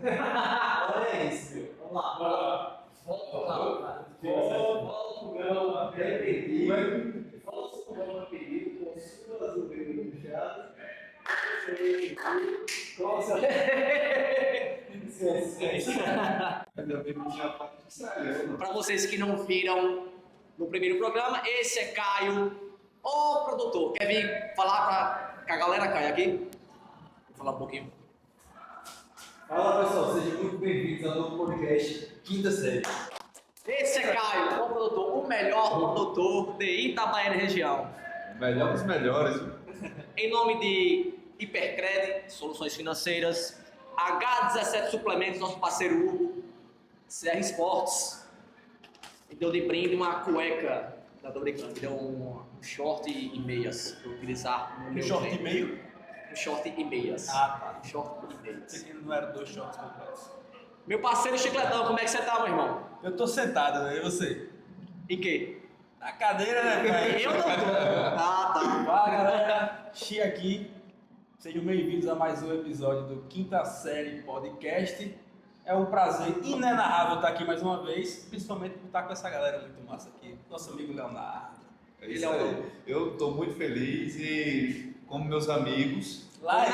Olha isso, viu? Vamos lá. Volta o programa pré-pedido. Volta o programa pedido com suas ovelhas puxadas. Para vocês que não viram no primeiro programa, esse é Caio, o produtor. Quer vir falar com a galera, Caio, aqui? Vou falar um pouquinho. Fala pessoal, sejam muito bem-vindos ao novo podcast Quinta Série. Esse é Caio, o produtor, o melhor produtor de Itabaiana região. O melhor dos melhores. Em nome de Hipercred, Soluções Financeiras, H17 Suplementos, nosso parceiro Hugo, CR Esportes, me deu de brinde uma cueca, não tô brincando, me deu um short e meias para utilizar no meu short treino. e meio? Um short e meias. Ah, tá. Um short e meias. Pensei que não eram 2 shorts completos. Meu parceiro Chicletão, como é que você tá, meu irmão? Eu tô sentado, né? E você? Em quê? Na cadeira, né, pai? Eu não tô. Ah, tá. Fala, galera. Xi aqui. Sejam bem-vindos a mais um episódio do Quinta Série Podcast. É um prazer inenarrável estar aqui mais uma vez, principalmente por estar com essa galera muito massa aqui. Nosso amigo Leonardo. É isso aí. Eu estou muito feliz e, como meus amigos, Lá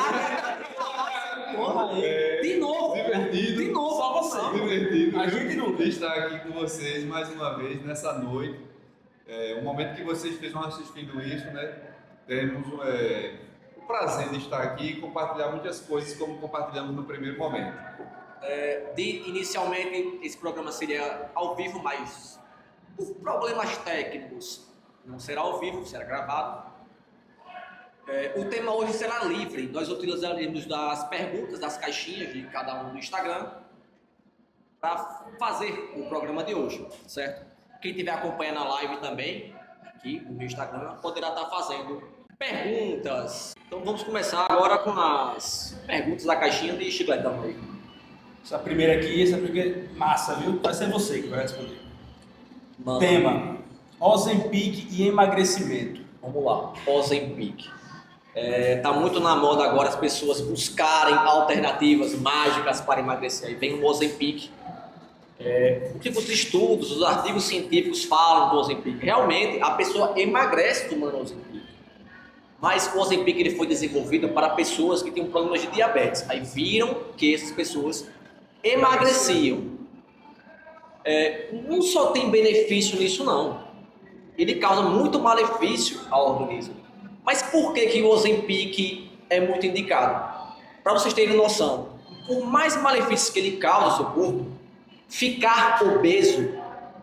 De novo. divertido. De novo. Só você. Divertido. A gente não de estar aqui com vocês mais uma vez nessa noite. Um momento que vocês estejam assistindo isso, né? Temos o prazer de estar aqui e compartilhar muitas coisas como compartilhamos no primeiro momento. Inicialmente, esse programa seria ao vivo, mas por problemas técnicos não será ao vivo, será gravado. O tema hoje será livre. Nós utilizaremos das perguntas, das caixinhas de cada um no Instagram para fazer o programa de hoje, certo? Quem estiver acompanhando a live também, aqui no meu Instagram, poderá estar fazendo perguntas. Então vamos começar agora com as perguntas da caixinha de Chicletão aí. Essa primeira aqui, massa, viu? Vai ser você que vai responder. Mano. Tema: Ozempic e emagrecimento. Vamos lá, Ozempic. Tá muito na moda agora as pessoas buscarem alternativas mágicas para emagrecer. Aí vem o Ozempic. O que os estudos, os artigos científicos falam do Ozempic? Realmente, a pessoa emagrece tomando Ozempic. Mas o Ozempic ele foi desenvolvido para pessoas que têm problemas de diabetes. Aí viram que essas pessoas emagreciam. Não só tem benefício nisso, não. Ele causa muito malefício ao organismo. Mas por que o Ozempic é muito indicado? Para vocês terem noção, por mais malefícios que ele causa ao seu corpo, ficar obeso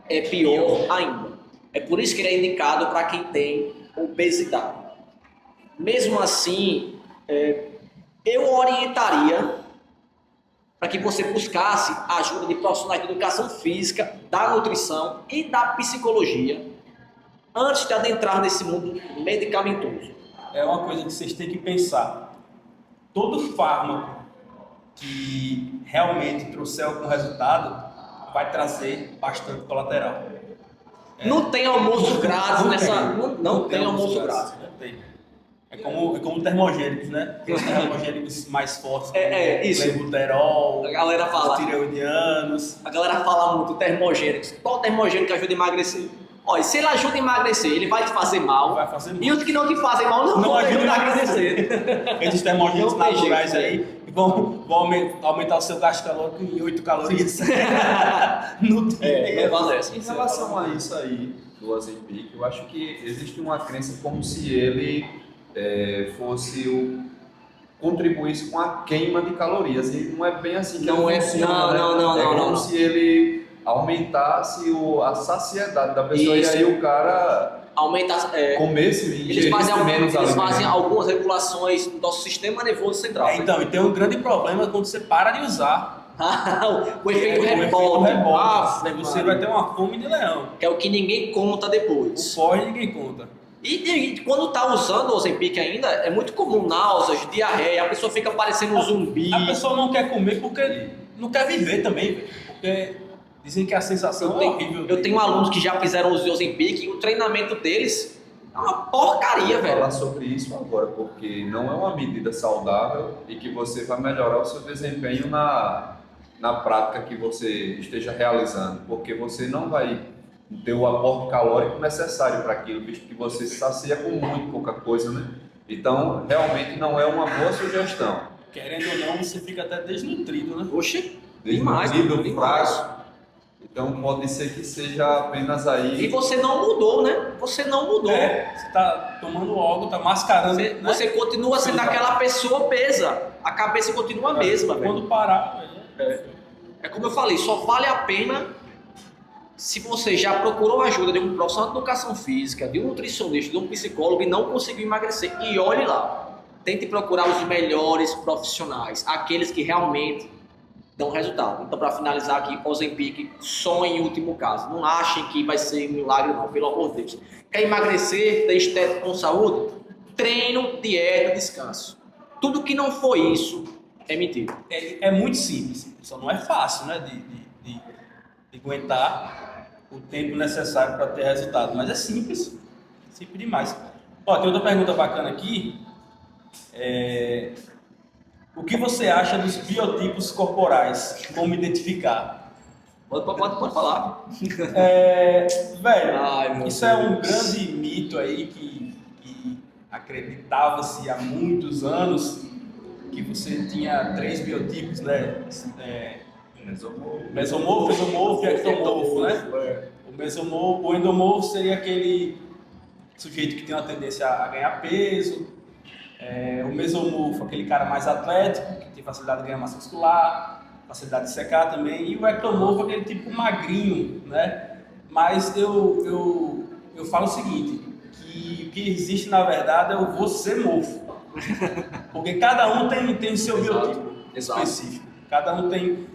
é pior ainda. É por isso que ele é indicado para quem tem obesidade. Mesmo assim, eu orientaria para que você buscasse a ajuda de profissionais de educação física, da nutrição e da psicologia antes de adentrar nesse mundo medicamentoso. É uma coisa que vocês têm que pensar. Todo fármaco que realmente trouxer algum resultado vai trazer bastante colateral. Não tem almoço grátis nessa... Não tem almoço grátis. Não tem. É como termogênicos, né? Tem os termogênicos mais fortes, como isso. Lenbuterol, A galera fala... os tireoidianos. A galera fala muito termogênicos. Qual termogênico ajuda a emagrecer? Olha, se ele ajuda a emagrecer, ele vai te fazer mal. Vai fazer mal. E os que não te fazem mal não vão ajudar a emagrecer. Esses termogênicos Não tem naturais jeito, aí vão aumentar o seu gasto calórico em 8 calorias. Não tem. Prevalece. Em relação a isso aí do Ozempic, eu acho que existe uma crença como se ele contribuísse com a queima de calorias. E não é bem assim que Não ele é- funciona, não, né? não. Se ele aumentasse a saciedade da pessoa Isso. e aí o cara Aumenta... comesse e Eles fazem, menos eles alimento. fazem algumas regulações do nosso sistema nervoso central. Então, e tem um grande problema quando você para de usar. O efeito rebote. Você vai ter uma fome de leão. Que é o que ninguém conta O depois. pós ninguém conta. E quando tá usando o Ozempic ainda, é muito comum náuseas, diarreia, a pessoa fica parecendo um zumbi. A pessoa não quer comer porque não quer viver também, velho. Porque dizem que a sensação é horrível. Eu tenho alunos que já fizeram uso de Ozempic e o treinamento deles é uma porcaria, Vou velho. falar sobre isso agora, porque não é uma medida saudável e que você vai melhorar o seu desempenho na prática que você esteja realizando, porque você não vai ter o aporte calórico necessário para aquilo, visto que você se sacia com muito pouca coisa, né? Então, realmente não é uma boa sugestão. Querendo ou não, você fica até desnutrido, né? Oxe, demais, Desnutrido, demais. fraco. Então, pode ser que seja apenas aí... E você não mudou, né? Você não mudou. Você tá tomando algo, tá mascarando. Você, né? você continua sendo aquela pessoa obesa. A cabeça continua a mesma, velho. Quando parar, É como eu falei, só vale a pena se você já procurou a ajuda de um profissional de educação física, de um nutricionista, de um psicólogo e não conseguiu emagrecer. E olhe lá, tente procurar os melhores profissionais, aqueles que realmente dão resultado. Então, para finalizar aqui, Ozempic, só em último caso. Não achem que vai ser um milagre, não, pelo amor de Deus. Quer emagrecer, ter estética com saúde? Treino, dieta, descanso. Tudo que não for isso é mentira. é muito simples. Só não é fácil, né? De aguentar o tempo necessário para ter resultado. Mas é simples. Simples demais. Ó, tem outra pergunta bacana aqui. O que você acha dos biotipos corporais? Como identificar? Pode falar. Velho, Ai, meu isso é um Deus. grande mito aí que acreditava-se há muitos anos que você tinha 3 biotipos, né? Mesomorfo, exomorfo e ectomorfo, né? O endomorfo seria aquele sujeito que tem uma tendência a ganhar peso. O mesomorfo, aquele cara mais atlético, que tem facilidade de ganhar massa muscular, facilidade de secar também. E o ectomorfo, aquele tipo magrinho, né? Mas eu falo o seguinte, que o que existe na verdade é o você morfo. Porque cada um tem o seu biotipo específico. Cada um tem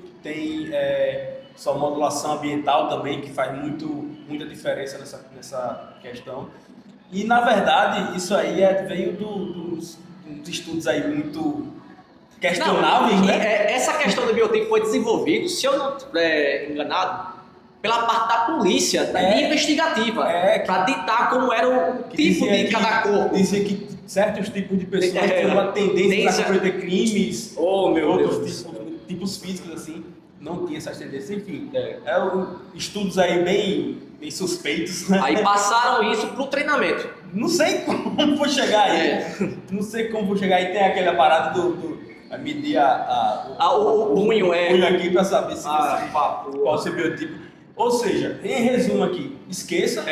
sua modulação ambiental também, que faz muita diferença nessa questão. E, na verdade, isso aí veio dos estudos aí muito questionáveis, né? Essa questão do biotipo foi desenvolvido, se eu não estiver enganado, pela parte da polícia, investigativa, para ditar como era o tipo de cada corpo. Dizia que certos tipos de pessoas têm uma tendência a cometer crimes, outros tipos físicos, assim, não tinha essas tendências. Enfim, estudos aí bem suspeitos, né? Aí passaram isso pro treinamento. Não sei como vou chegar aí. Não sei como vou chegar aí. Tem aquela parada a medir o punho aqui para saber qual o seu biotipo. Ou seja, em resumo aqui, esqueça.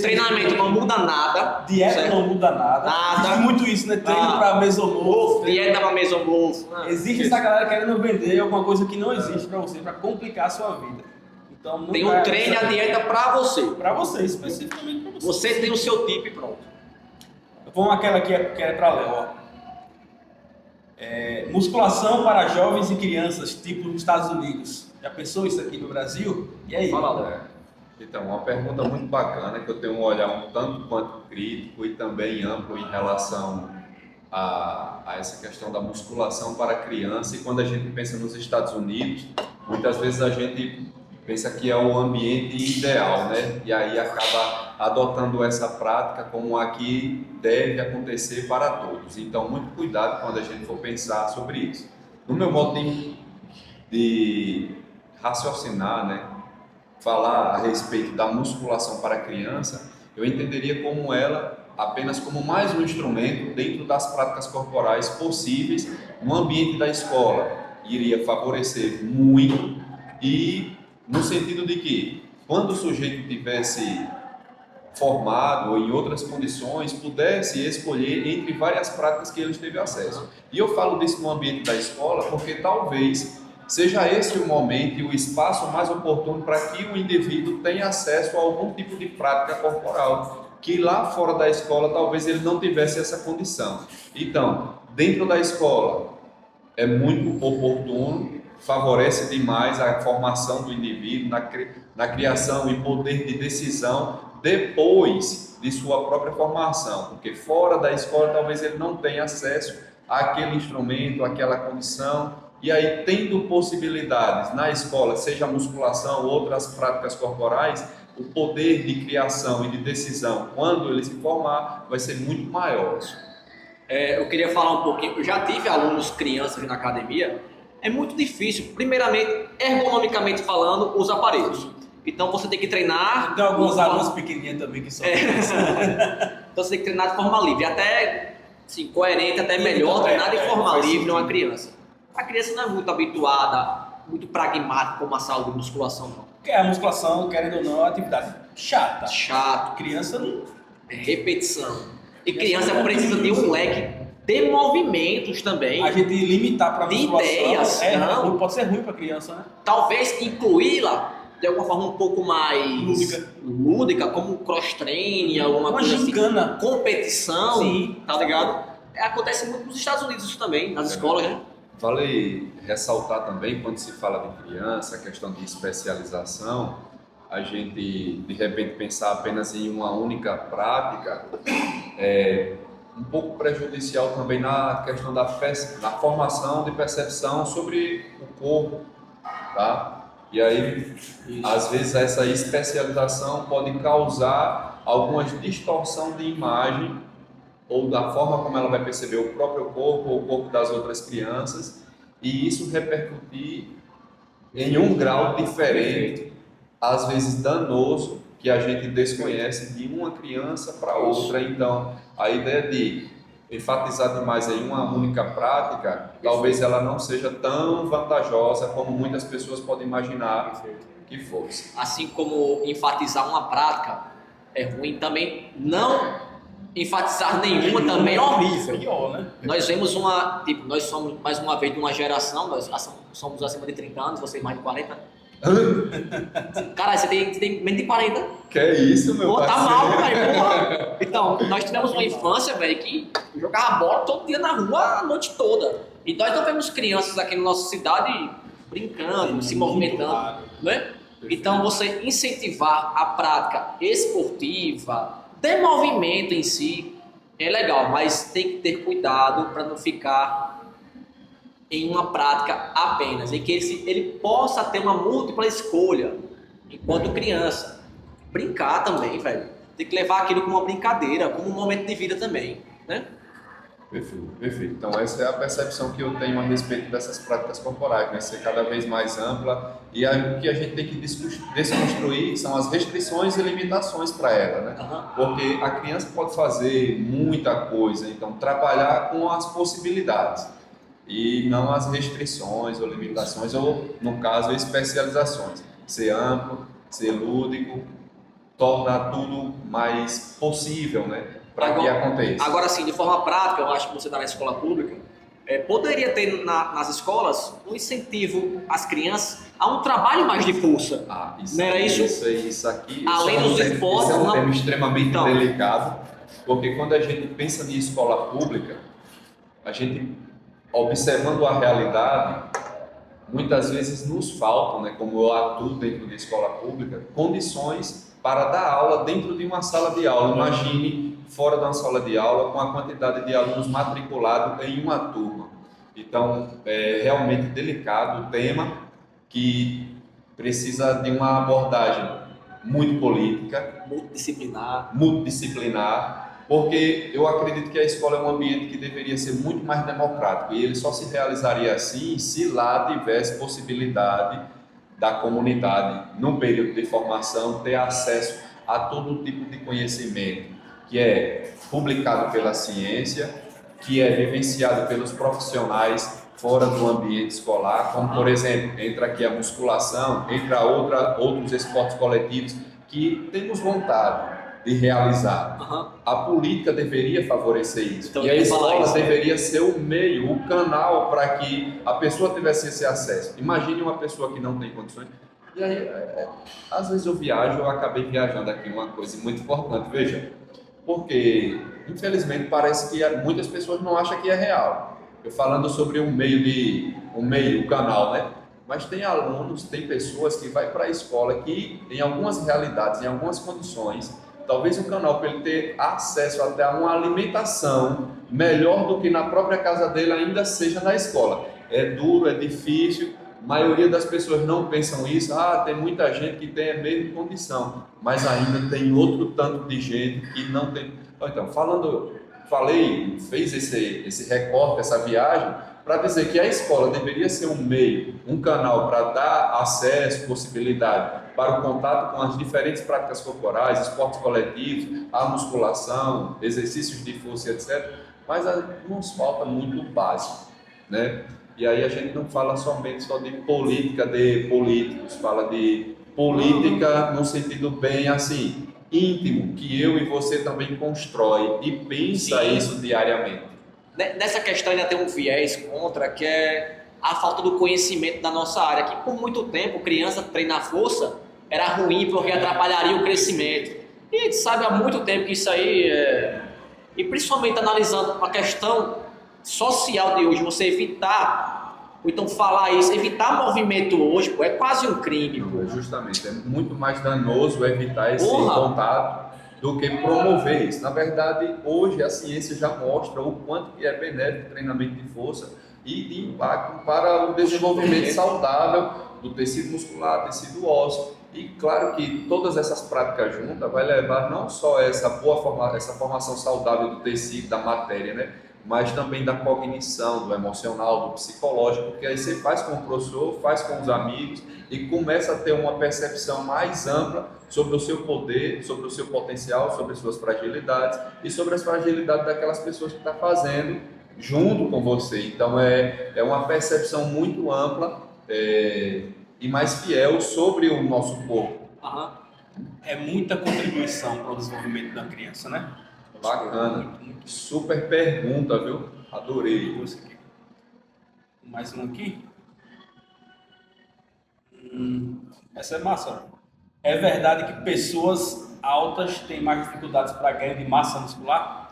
Treinamento não muda nada. Dieta certo? não muda nada. Existe muito isso, né? Treino para mesomorfo. Dieta para mesomorfo. Existe essa galera querendo vender alguma coisa que não existe para você, para complicar a sua vida. Então, tem um treino e a dieta para você. Para você, especificamente para você. Você tem o seu tipo e pronto. Vamos àquela que é para Léo, ó. Musculação para jovens e crianças, tipo nos Estados Unidos. Já pensou isso aqui no Brasil? E aí? Fala, Léo. Então, uma pergunta muito bacana, que eu tenho um olhar um tanto quanto crítico e também amplo em relação a essa questão da musculação para criança. E quando a gente pensa nos Estados Unidos, muitas vezes a gente pensa que é o ambiente ideal, né? E aí acaba adotando essa prática como a que deve acontecer para todos. Então, muito cuidado quando a gente for pensar sobre isso. No meu modo de raciocinar, né? Falar a respeito da musculação para criança, eu entenderia como ela apenas como mais um instrumento dentro das práticas corporais possíveis no ambiente da escola. Iria favorecer muito e no sentido de que, quando o sujeito tivesse formado ou em outras condições, pudesse escolher entre várias práticas que ele teve acesso. E eu falo disso no ambiente da escola porque talvez seja esse o momento e o espaço mais oportuno para que o indivíduo tenha acesso a algum tipo de prática corporal, que lá fora da escola talvez ele não tivesse essa condição. Então, dentro da escola é muito oportuno, favorece demais a formação do indivíduo na criação e poder de decisão depois de sua própria formação, porque fora da escola talvez ele não tenha acesso àquele instrumento, àquela condição, e aí tendo possibilidades na escola, seja musculação ou outras práticas corporais, o poder de criação e de decisão quando ele se formar vai ser muito maior. Eu queria falar um pouquinho, eu já tive alunos crianças na academia. é muito difícil, primeiramente, ergonomicamente falando, os aparelhos. Então você tem que treinar... Tem alguns alunos pequenininhos também que são... Então você tem que treinar de forma livre, até assim, coerente, até melhor treinar de forma livre numa criança. A criança não é muito habituada, muito pragmática como a saúde de musculação, não. Porque a musculação, querendo ou não, é uma atividade chata. Chato, Criança não... é repetição. E criança precisa ter um leque de movimentos também. A gente limitar para De musculação ideias, não. pode ser ruim para criança, né? Talvez incluí-la de alguma forma um pouco mais Lúdica. como cross-training, alguma Uma coisa assim. gincana. Competição, Sim. tá ligado? Acontece muito nos Estados Unidos isso também, nas escolas, né? Vale ressaltar também, quando se fala de criança, a questão de especialização, a gente de repente pensar apenas em uma única prática é um pouco prejudicial também na questão da formação de percepção sobre o corpo, tá? E aí, às vezes, essa especialização pode causar alguma distorção de imagem ou da forma como ela vai perceber o próprio corpo ou o corpo das outras crianças, e isso repercutir em um grau diferente, às vezes danoso, que a gente desconhece de uma criança para outra. Então, a ideia de enfatizar demais em uma única prática, talvez ela não seja tão vantajosa como muitas pessoas podem imaginar que fosse. Assim como enfatizar uma prática é ruim, também não enfatizar nenhuma também é horrível. Pior, né? Nós vemos nós somos mais uma vez de uma geração, nós somos acima de 30 anos, vocês mais de 40. Caralho, você tem menos de 40. Que é isso, meu Pô, tá parceiro? mal, velho, porra. Então, nós tivemos uma infância, velho, que jogava bola todo dia na rua a noite toda. E nós não vemos crianças aqui na nossa cidade brincando, se movimentando, né? Então, você incentivar a prática esportiva, de movimento em si, é legal, mas tem que ter cuidado para não ficar em uma prática apenas, em que ele possa ter uma múltipla escolha enquanto criança. Brincar também, velho. Tem que levar aquilo como uma brincadeira, como um momento de vida também, né? Perfeito, perfeito. Então essa é a percepção que eu tenho a respeito dessas práticas corporais, né? Ser cada vez mais ampla, e o que a gente tem que desconstruir são as restrições e limitações para ela, né? Porque a criança pode fazer muita coisa, então trabalhar com as possibilidades e não as restrições ou limitações, ou no caso especializações. Ser amplo, ser lúdico, torna tudo mais possível, né? Para que aconteça. Agora sim, de forma prática, eu acho que você está na escola pública, poderia ter nas escolas um incentivo às crianças a um trabalho mais de força. Isso, não era isso? Isso aqui. Além dos esportes, isso é um tema extremamente delicado, porque quando a gente pensa em escola pública, a gente, observando a realidade, muitas vezes nos faltam, né, como eu atuo dentro de escola pública, condições para dar aula dentro de uma sala de aula. Imagine fora de uma sala de aula com a quantidade de alunos matriculados em uma turma. Então, é realmente delicado o tema, que precisa de uma abordagem muito política, multidisciplinar, porque eu acredito que a escola é um ambiente que deveria ser muito mais democrático, e ele só se realizaria assim se lá tivesse possibilidade da comunidade, no período de formação, ter acesso a todo tipo de conhecimento que é publicado pela ciência, que é vivenciado pelos profissionais fora do ambiente escolar, como, por exemplo, entra aqui a musculação, entra outros esportes coletivos que temos vontade de realizar. A política deveria favorecer isso. Então, e a escola deveria ser o meio, o canal para que a pessoa tivesse esse acesso. Imagine uma pessoa que não tem condições. E aí, às vezes eu acabei viajando aqui uma coisa muito importante, veja, porque infelizmente parece que muitas pessoas não acham que é real. Eu falando sobre o canal, né? Mas tem alunos, tem pessoas que vai para a escola que, em algumas realidades, em algumas condições, talvez o canal, para ele ter acesso até a uma alimentação melhor do que na própria casa dele, ainda seja na escola. É duro, é difícil, a maioria das pessoas não pensam isso. Tem muita gente que tem a mesma condição, mas ainda tem outro tanto de gente que não tem. Então, fez esse recorte, essa viagem, para dizer que a escola deveria ser um meio, um canal para dar acesso, possibilidade para o contato com as diferentes práticas corporais, esportes coletivos, a musculação, exercícios de força, etc. Mas nos falta muito o básico, né? E aí a gente não fala somente só de política de políticos, fala de política no sentido bem assim, íntimo, que eu e você também constrói e pensa Sim. isso diariamente. Nessa questão ainda tem um viés contra, que é a falta do conhecimento da nossa área, que por muito tempo criança treinar força era ruim porque atrapalharia o crescimento. E a gente sabe há muito tempo que isso aí e principalmente analisando uma questão social de hoje, você evitar, ou então falar isso, evitar movimento hoje, pô, é quase um crime, pô. Justamente, é muito mais danoso evitar esse Porra. contato do que promover isso. Na verdade, hoje a ciência já mostra o quanto que é benéfico o treinamento de força e de impacto para o desenvolvimento saudável do tecido muscular, tecido ósseo. E claro que todas essas práticas juntas vai levar não só essa formação saudável do tecido, da matéria, né? Mas também da cognição, do emocional, do psicológico, porque aí você faz com o professor, faz com os amigos e começa a ter uma percepção mais ampla sobre o seu poder, sobre o seu potencial, sobre as suas fragilidades e sobre as fragilidades daquelas pessoas que estão fazendo junto com você. Então é uma percepção muito ampla e mais fiel sobre o nosso corpo. Aham. É muita contribuição para o desenvolvimento da criança, né? Bacana. Super pergunta, viu? Adorei. Mais um aqui. Essa é massa. É verdade que pessoas altas têm mais dificuldades para ganho de massa muscular?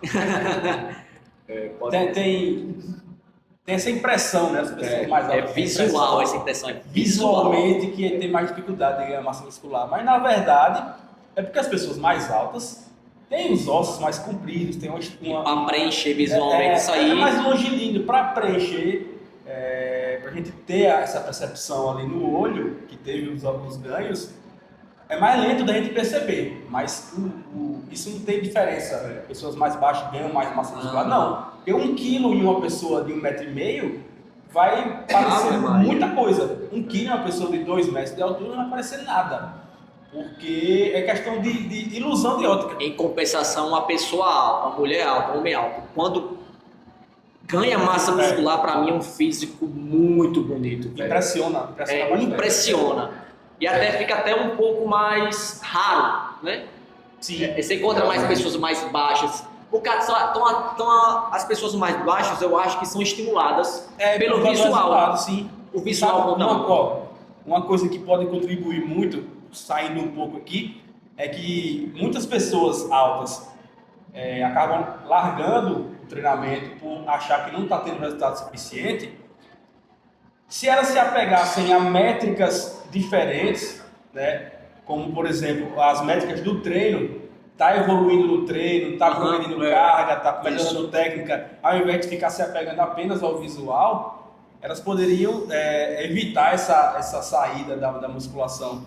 Tem essa impressão, né? As pessoas mais altas. É visual, essa impressão é Visualmente que tem mais dificuldade de ganhar massa muscular. Mas na verdade é porque as pessoas mais altas têm os ossos mais compridos, tem Para preencher visualmente isso aí. É mais longilíneo, para preencher, para a gente ter essa percepção ali no olho, que teve os ganhos, é mais lento da gente perceber, mas isso não tem diferença. Pessoas mais baixas ganham mais massa muscular, não. Porque 1 quilo em uma pessoa de 1,5 m vai parecer muita coisa. 1 quilo em uma pessoa de 2 metros de altura não vai parecer nada. Porque é questão de ilusão de ótica. Em compensação, uma pessoa alta, uma mulher alta, um homem alto, quando ganha massa muscular, para mim é um físico muito bonito. Velho. Impressiona bastante. Impressiona. E até fica até um pouco mais raro, né? Sim. Você encontra mais pessoas mais baixas. Porque as pessoas mais baixas, eu acho que são estimuladas pelo visual. Sim. O visual conta muito. Uma coisa que pode contribuir muito, saindo um pouco aqui, é que muitas pessoas altas acabam largando o treinamento por achar que não está tendo resultado suficiente. Se elas se apegassem a métricas diferentes, né, como por exemplo as métricas do treino, está evoluindo no treino, está progredindo carga, está melhorando técnica, ao invés de ficar se apegando apenas ao visual, elas poderiam evitar essa saída da musculação.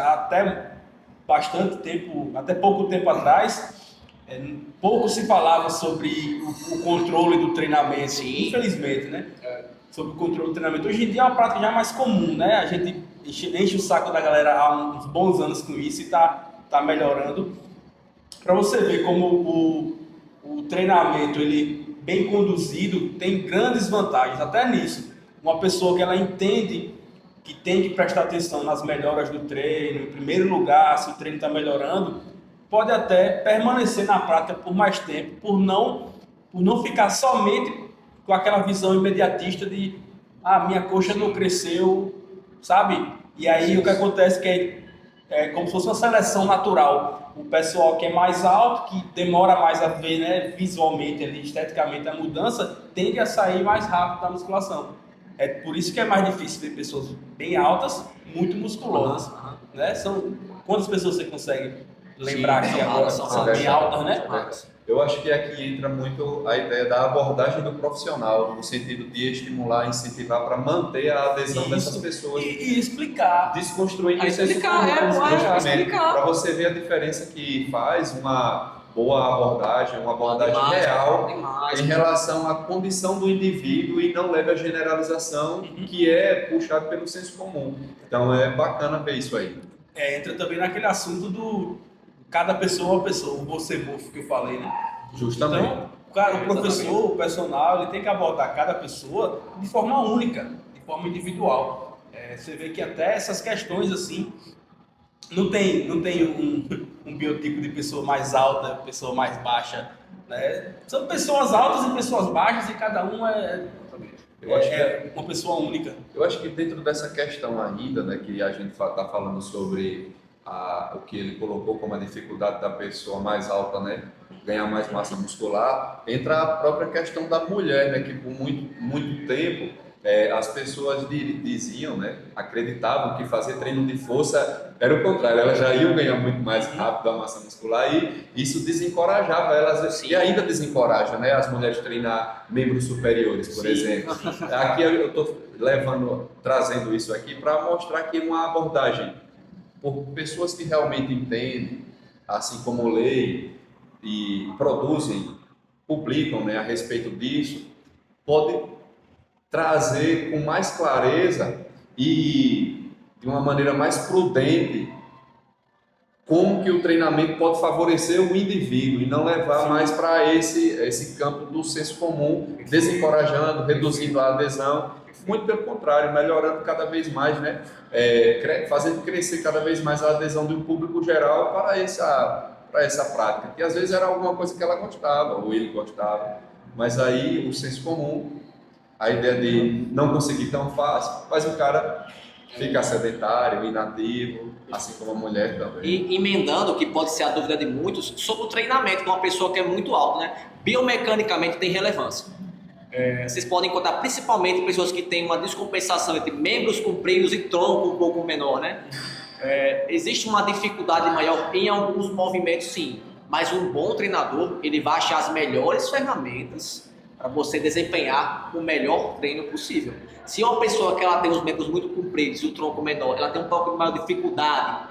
Até bastante tempo, até pouco tempo atrás, pouco se falava sobre o controle do treinamento, Sim. Infelizmente, né? Sobre o controle do treinamento. Hoje em dia é uma prática já mais comum, né? A gente enche o saco da galera há uns bons anos com isso e tá melhorando. Para você ver como o treinamento, ele bem conduzido, tem grandes vantagens, até nisso. Uma pessoa que ela entende que tem que prestar atenção nas melhoras do treino, em primeiro lugar, se o treino está melhorando, pode até permanecer na prática por mais tempo, por não ficar somente com aquela visão imediatista de minha coxa não cresceu, sabe? E aí o que acontece é como se fosse uma seleção natural. O pessoal que é mais alto, que demora mais a ver, né, visualmente, ali, esteticamente a mudança, tende a sair mais rápido da musculação. É por isso que é mais difícil ver pessoas bem altas, muito musculosas. Né? Quantas pessoas você consegue lembrar aqui agora? São bem altas, né? Eu acho que aqui entra muito a ideia da abordagem do profissional, no sentido de estimular, incentivar para manter a adesão dessas pessoas. E explicar. Desconstruindo Explicar, justamente explicar. para você ver a diferença que faz boa abordagem, uma abordagem real demais. em relação à condição do indivíduo e não leve à generalização que é puxado pelo senso comum. Então é bacana ver isso aí. Entra também naquele assunto do cada pessoa é uma pessoa, o você bufo que eu falei, né? Justamente. Então, o professor, o personal, ele tem que abordar cada pessoa de forma única, de forma individual. Você vê que até essas questões assim, não tem um biotipo de pessoa mais alta, pessoa mais baixa, né? São pessoas altas e pessoas baixas e cada um Eu acho que uma pessoa única. Eu acho que dentro dessa questão ainda, né, que a gente está falando sobre o que ele colocou como a dificuldade da pessoa mais alta, né, ganhar mais massa muscular, entra a própria questão da mulher, né, que por muito tempo as pessoas diziam, né, acreditavam que fazer treino de força era o contrário, elas já iam ganhar muito mais rápido a massa muscular e isso desencorajava elas, e ainda desencoraja, né, as mulheres treinar membros superiores, por exemplo. Aqui eu estou trazendo isso aqui para mostrar que uma abordagem por pessoas que realmente entendem, assim como lei e produzem, publicam, né, a respeito disso, pode trazer com mais clareza e de uma maneira mais prudente como que o treinamento pode favorecer o indivíduo e não levar mais para esse campo do senso comum, desencorajando, reduzindo a adesão, muito pelo contrário, melhorando cada vez mais, né? Fazendo crescer cada vez mais a adesão do público geral para essa prática, que às vezes era alguma coisa que ela gostava, ou ele gostava, mas aí o senso comum, a ideia de não conseguir tão fácil, faz o cara ficar sedentário, inativo, assim como a mulher também. E emendando, que pode ser a dúvida de muitos, sobre o treinamento de uma pessoa que é muito alta, né? Biomecanicamente tem relevância. Vocês podem encontrar principalmente pessoas que têm uma descompensação entre membros compridos e tronco um pouco menor, né? Existe uma dificuldade maior em alguns movimentos, sim, mas um bom treinador, ele vai achar as melhores ferramentas para você desempenhar o melhor treino possível. Se uma pessoa que ela tem os membros muito compridos e o tronco menor, ela tem um pouco de maior dificuldade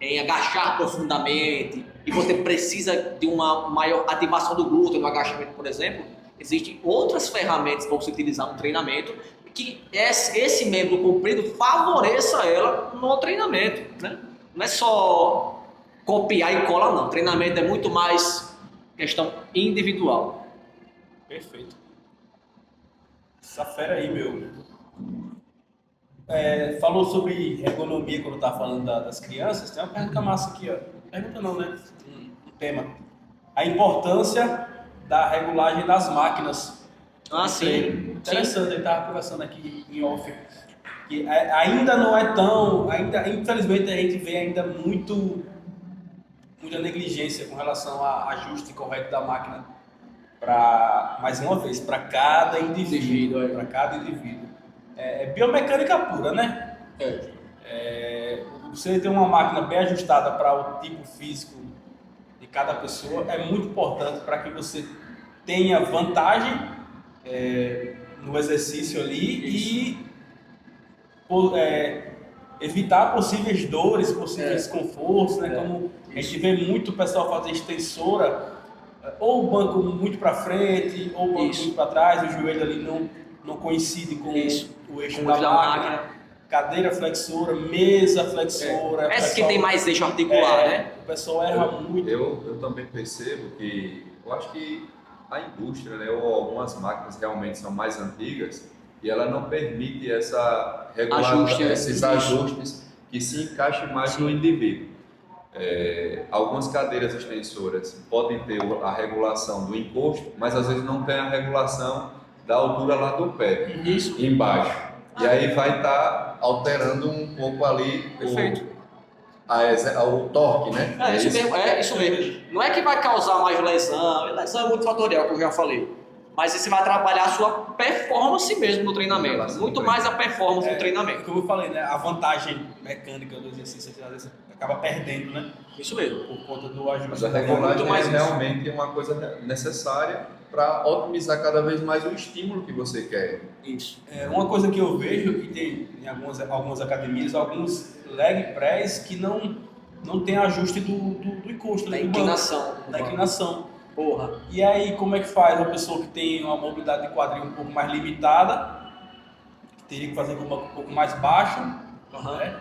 em agachar profundamente e você precisa de uma maior ativação do glúteo no agachamento, por exemplo, existem outras ferramentas para você utilizar no treinamento que esse membro comprido favoreça ela no treinamento, né? Não é só copiar e colar, não. O treinamento é muito mais questão individual. Perfeito. Essa fera aí, meu. Falou sobre ergonomia quando tá falando das crianças. Tem uma pergunta massa aqui, ó. Pergunta não, né? Um tema. A importância da regulagem das máquinas. Sim. Interessante, ele estava conversando aqui em off. Que ainda não é tão. Infelizmente a gente vê ainda muita negligência com relação ao ajuste correto da máquina. Mais uma vez, para cada indivíduo. Biomecânica pura, né? Você ter uma máquina bem ajustada para o tipo físico de cada pessoa é muito importante para que você tenha vantagem no exercício ali e evitar possíveis dores, possíveis desconfortos, né? Como a gente vê muito o pessoal fazer extensora, ou o banco muito para frente, ou o banco muito para trás, o joelho ali não coincide com o eixo da máquina. Cadeira flexora, mesa flexora. Essa que tem mais eixo articular, né? O pessoal erra muito. Eu também percebo que, eu acho que a indústria, né, ou algumas máquinas realmente são mais antigas e ela não permite esses ajustes que se encaixem mais no indivíduo. Algumas cadeiras extensoras podem ter a regulação do encosto, mas às vezes não tem a regulação da altura lá do pé, embaixo. E aí vai estar alterando um pouco ali o torque, né? Isso mesmo. Não é que vai causar mais lesão, lesão é muito fatorial, como eu já falei. Mas isso vai atrapalhar a sua performance mesmo no treinamento. Muito mais a performance no treinamento. Como eu falei, né? A vantagem mecânica do exercício você acaba perdendo, né? Isso mesmo. Por conta do ajuste. Mas a regulagem é realmente uma coisa necessária para otimizar cada vez mais o estímulo que você quer. Isso. Uma coisa que eu vejo que tem em algumas academias, alguns leg press que não não tem ajuste do encosto, Da né, do inclinação. banco, da inclinação. Porra. E aí, como é que faz uma pessoa que tem uma mobilidade de quadril um pouco mais limitada, que teria que fazer com um banco um pouco mais baixo, né?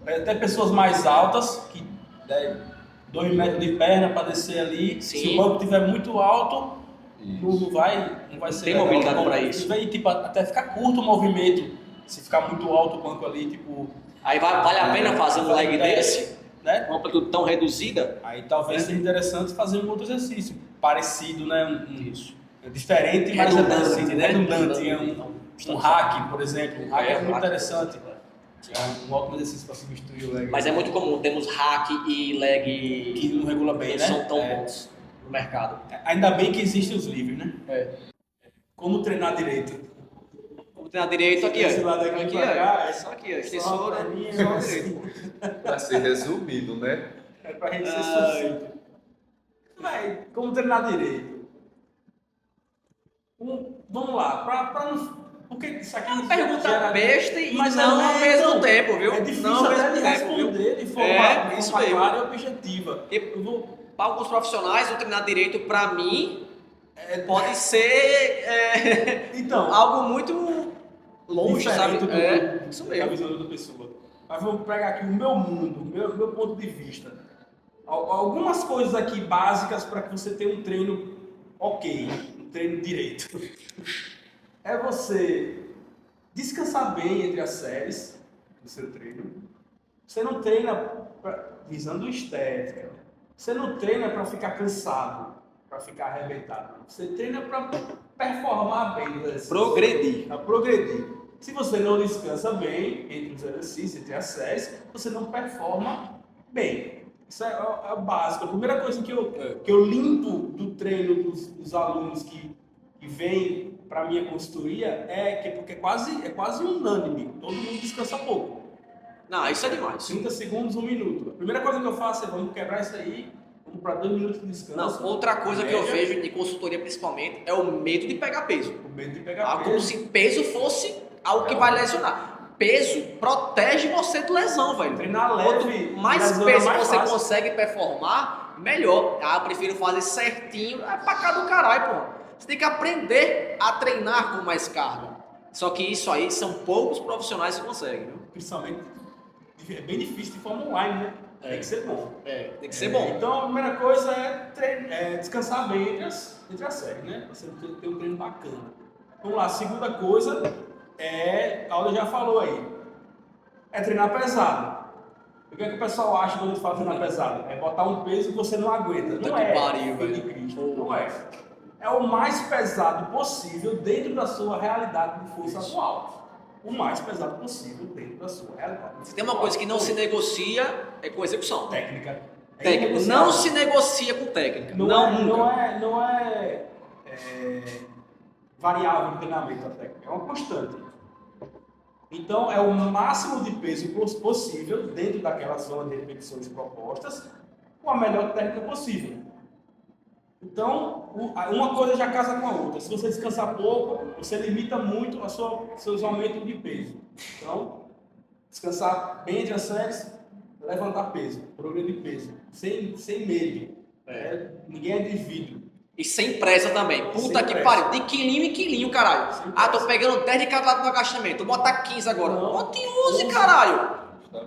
Até pessoas mais altas, que 2 metros de perna para descer ali, Sim. se o banco estiver muito alto, não vai ser Tem legal. mobilidade para isso. E tipo, até ficar curto o movimento, se ficar muito alto o banco ali, tipo... Aí vale a pena fazer um leg desse, né? uma amplitude tão reduzida? Aí talvez seja interessante fazer um outro exercício parecido, né? Isso. Diferente, mas Redundante, né? redundante. Um hack, por exemplo. Um hack é muito hack. interessante. É um ótimo exercício para substituir o leg. Mas é muito comum, temos hack e leg que não regula bem, não né? são tão bons no mercado. Ainda bem que existem os livres, né? É. Como treinar direito? Vamos treinar direito aqui, Esse lado aqui pra cá, ó. Só aqui, ó. Só Extensora, a perninha, só assim. direito. Para ser resumido, né? É pra gente ser sucinto. Véi, como treinar direito? Vamos lá, pra não... Porque isso aqui É uma pergunta besta e mas não ao mesmo então, tempo, viu? É difícil não ao até mesmo de tempo, viu? responder de forma, É, isso mesmo. clara e objetiva. Eu vou, para alguns profissionais, o treinar direito, para mim, pode ser Então, algo muito longe, sabe? diferente Isso da mesmo. visão da outra pessoa. Mas vamos pegar aqui o meu mundo, o meu ponto de vista. Algumas coisas aqui básicas para que você tenha um treino ok, um treino direito. É você descansar bem entre as séries do seu treino. Você não treina visando estética. Você não treina para ficar cansado, para ficar arrebentado. Você treina para performar bem no exercício. Progredir. Para progredir. Se você não descansa bem entre os exercícios, entre as séries, você não performa bem. Isso é o básico. A primeira coisa que eu limpo do treino dos alunos que vêm para a minha consultoria porque é quase unânime. Todo mundo descansa pouco. Não, isso é demais. 30 segundos, 1 minuto. A primeira coisa que eu faço é vamos quebrar isso aí, vamos para 2 minutos de descanso. Não, outra coisa que eu vejo em consultoria principalmente é o medo de pegar peso. O medo de pegar Como peso. se peso fosse algo que vai lesionar. Peso protege você de lesão, velho. Treinar leve, Quanto mais lesão peso é mais você fácil. consegue performar, melhor. Eu prefiro fazer certinho. É pra cá do caralho, pô. Você tem que aprender a treinar com mais carga. Só que isso aí são poucos profissionais que conseguem, viu? Principalmente, é bem difícil de forma online, né? Tem que ser bom. Tem que ser bom. Então, a primeira coisa é descansar bem entre as séries, né? Você ter um treino bacana. Vamos lá, a segunda coisa a Alda já falou aí. É treinar pesado. O que é que o pessoal acha quando a gente fala treinar pesado? É botar um peso que você não aguenta. Puta Não que é, pariu, filho de velho. Cristo. Não é. É o mais pesado possível dentro da sua realidade de força atual. O mais pesado possível dentro da sua realidade. Se tem uma coisa que não se negocia, é com execução. Técnica. Técnica. inegociável. Não se negocia com técnica. Não nunca. não é variável no treinamento a técnica, é uma constante. Então, é o máximo de peso possível dentro daquela zona de repetições propostas com a melhor técnica possível. Então, uma coisa já casa com a outra. Se você descansar pouco, você limita muito seus aumentos de peso. Então, descansar bem entre as séries, levantar peso, progredir peso, sem medo. Ninguém é de vidro. E sem pressa também. Puta Sem que pressa. pariu. De quilinho em quilinho, caralho. Sem Ah, tô pressa. pegando 10 de cada lado no agachamento. Vou botar 15 agora. Não. Bote 11, caralho.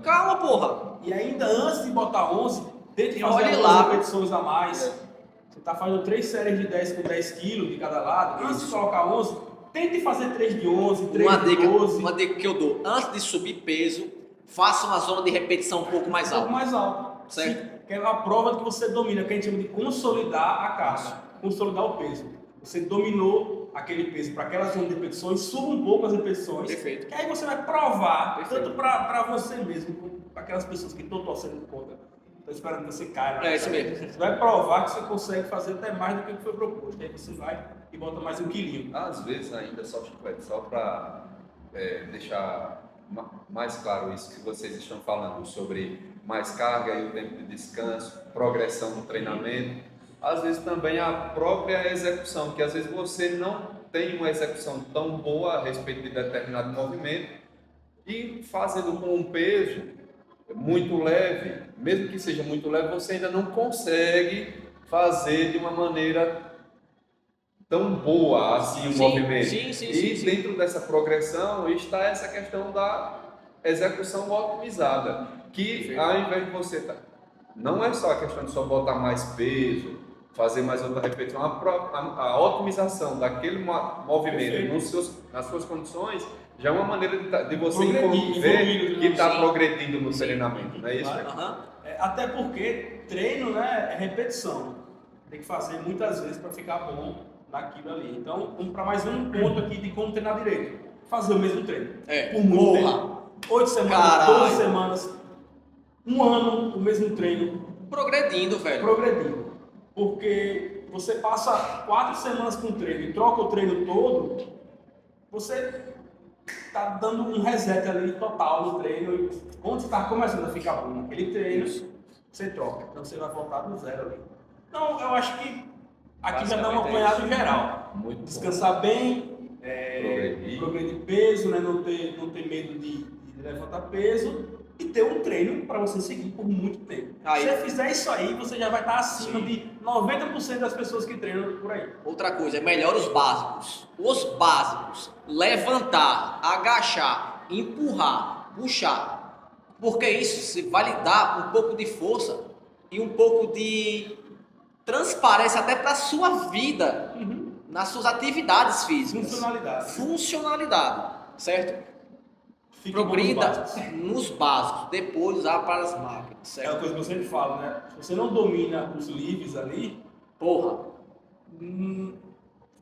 Calma, porra. E ainda antes de botar 11, tente E fazer olhe algumas lá. repetições a mais. Você está fazendo 3 séries de 10 com 10 quilos de cada lado. Antes de colocar 11, tente fazer 3 de 11, 3 Uma de dica, 12. uma dica que eu dou. Antes de subir peso, faça uma zona de repetição um pouco mais Um pouco alta. mais alto. Certo. Que é a prova de que você domina, que a gente chama de consolidar a carga, consolidar o peso. Você dominou aquele peso para aquela zona de repetições, suba um pouco as repetições. Perfeito. Que aí você vai provar, Perfeito. tanto para você mesmo, como para aquelas pessoas que estão torcendo contra, estão esperando que você caia. É isso mesmo. Você vai provar que você consegue fazer até mais do que o que foi proposto. Aí você vai e bota mais 1 quilinho. Às vezes ainda só chiclete, só para deixar mais claro isso que vocês estão falando sobre mais carga e o tempo de descanso, progressão no treinamento, às vezes também a própria execução, que às vezes você não tem uma execução tão boa a respeito de determinado movimento e fazendo com um peso, muito leve, mesmo que seja muito leve, você ainda não consegue fazer de uma maneira tão boa assim o Sim, movimento. sim, E sim. dentro dessa progressão está essa questão da execução otimizada, que Perfeito. ao invés de você não é só a questão de só botar mais peso, fazer mais outra repetição, a otimização daquele movimento nas suas condições já é uma maneira de você Progredir, ver evoluir, que está sim. progredindo no Sim. treinamento, não é isso? Claro. Aham. Até porque treino, né, é repetição. Tem que fazer muitas vezes para ficar bom naquilo ali. Então, vamos para mais um ponto aqui de como treinar direito. Fazer o mesmo treino. Por muito tempo. 8 semanas, Caralho. 12 semanas, um ano, o mesmo treino, Progredindo, velho. progredindo. Porque você passa 4 semanas com treino e troca o treino todo, você tá dando um reset ali total no treino. E quando você está começando a ficar bom naquele treino, você troca. Então você vai voltar do zero ali. Então eu acho que aqui já dá um Basicamente é apanhado geral. Muito bom. Descansar bem, progredir peso, né? Não ter medo de levantar peso e ter um treino para você seguir por muito tempo. Aí. Se você fizer isso aí, você já vai estar acima Sim. de 90% das pessoas que treinam por aí. Outra coisa, é melhor os básicos. Os básicos. Levantar, agachar, empurrar, puxar. Porque isso vai lhe dar um pouco de força e um pouco de transparência até para a sua vida, nas suas atividades físicas. Funcionalidade, certo? Fique bom nos Progrida básicos. nos básicos, depois usar para as máquinas, É uma certo? coisa que eu sempre falo, né? Se você não domina os livres ali, Porra,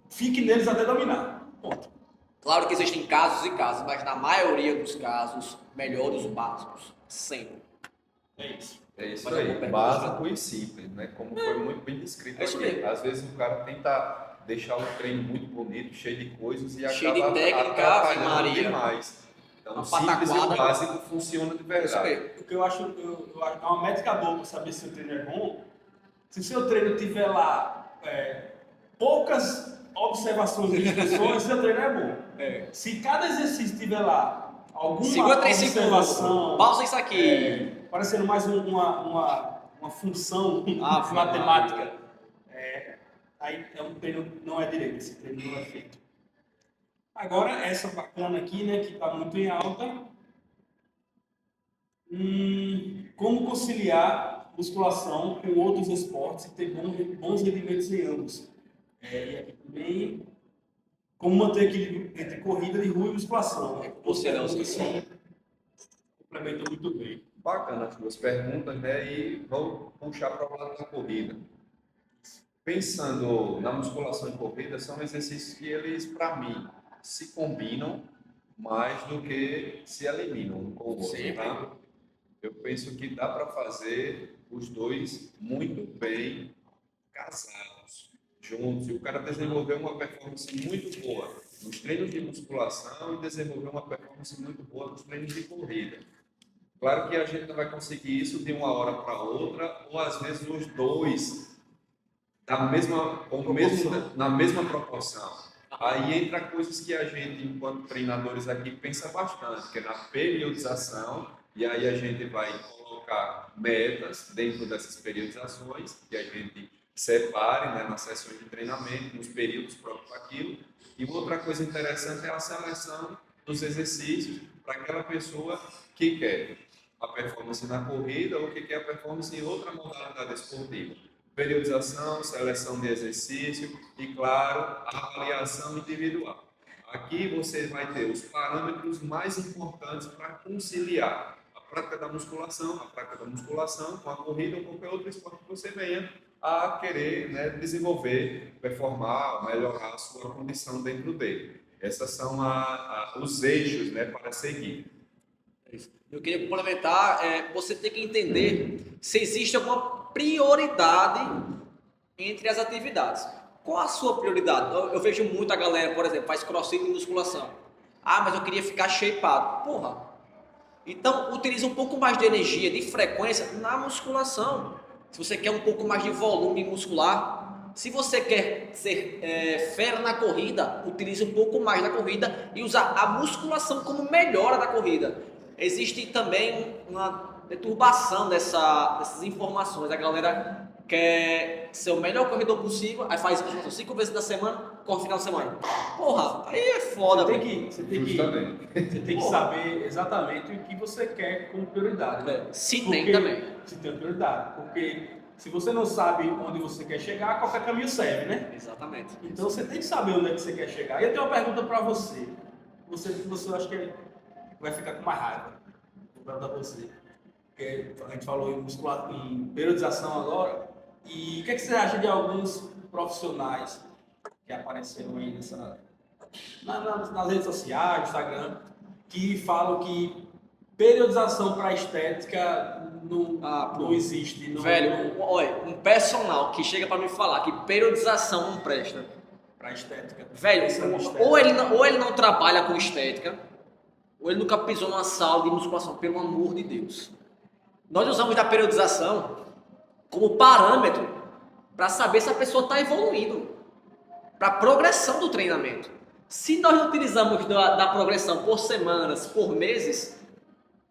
fique neles até dominar. Ponto. claro que existem casos e casos, mas na maioria dos casos, melhor os básicos, sempre. É isso. É isso Mas eu vou aí, perguntar. básico e simples, né? Como foi muito bem descrito É isso aqui. mesmo. Às vezes o cara tenta deixar o treino muito bonito, cheio de coisas e Cheio de acaba técnica, atrapalhando Ave Maria. demais. Então, Uma o simples e o pataquada. básico funciona de É isso verdade. mesmo. O que eu acho é uma métrica boa para saber se o treino é bom. Se o seu treino tiver lá poucas observações e instruções, seu treino é bom. Se cada exercício tiver lá alguma Segura 3 segundos. observação, Pausa isso aqui. parecendo mais uma função Ave matemática, aí um treino não é direito, esse treino não é feito. Agora, essa bacana aqui, né, que está muito em alta. Como conciliar musculação com outros esportes e ter bons rendimentos em ambos. E aqui também, como manter equilíbrio entre corrida de rua e musculação. Né? Você não Perguntas esqueceu. que complementam muito bem. Bacana as duas perguntas, né? E vou puxar para o lado da corrida. Pensando na musculação e corrida, são exercícios que eles, para mim, se combinam mais do que se eliminam um com o outro, Sempre. tá? Eu penso que dá para fazer os dois muito bem casados, juntos, e o cara desenvolver uma performance muito boa nos treinos de musculação e desenvolver uma performance muito boa nos treinos de corrida. Claro que a gente não vai conseguir isso de uma hora para outra, ou às vezes os dois na mesma proporção. Aí entra coisas que a gente, enquanto treinadores aqui, pensa bastante, que é na periodização, e aí a gente vai colocar metas dentro dessas periodizações, que a gente separe, né, nas sessões de treinamento, nos períodos próprios daquilo. E outra coisa interessante é a seleção dos exercícios para aquela pessoa que quer a performance na corrida ou que quer a performance em outra modalidade esportiva. Periodização, seleção de exercício e, claro, a avaliação individual. Aqui você vai ter os parâmetros mais importantes para conciliar a prática da musculação com a corrida ou qualquer outro esporte que você venha a querer, né, desenvolver, performar, melhorar a sua condição dentro dele. Esses são os eixos, né, para seguir. Eu queria complementar, você tem que entender se existe alguma prioridade entre as atividades. Qual a sua prioridade? Eu vejo muita galera, por exemplo, faz crossfit e musculação. Ah, mas eu queria ficar shapeado. Porra. Então, utiliza um pouco mais de energia, de frequência na musculação. Se você quer um pouco mais de volume muscular. Se você quer ser fera na corrida, utilize um pouco mais da corrida e usar a musculação como melhora da corrida. existe também uma deturbação dessas informações. A galera quer ser o melhor corredor possível, aí faz 5 vezes da semana, corre final de semana. Porra, aí é foda, Você tem velho. que, você tem que, Justamente. você tem que saber exatamente o que você quer como prioridade, né? Se Porque- tem também. Se tem prioridade. Porque se você não sabe onde você quer chegar, qualquer caminho serve, né? Exatamente. Então você tem que saber onde é que você quer chegar. E eu tenho uma pergunta para você. Você acha que vai ficar com mais raiva. Vou perguntar pra você. Porque a gente falou em periodização agora. E o que, é que você acha de alguns profissionais que apareceram aí nas redes sociais, no Instagram, que falam que periodização para estética não existe. Velho, olha, um personal que chega pra me falar que periodização não presta. Para estética. Velho, Pensando em estética. ou ele não trabalha com estética, ou ele nunca pisou numa sala de musculação, pelo amor de Deus. Nós usamos da periodização como parâmetro para saber se a pessoa está evoluindo, para progressão do treinamento. Se nós utilizamos da progressão por semanas, por meses,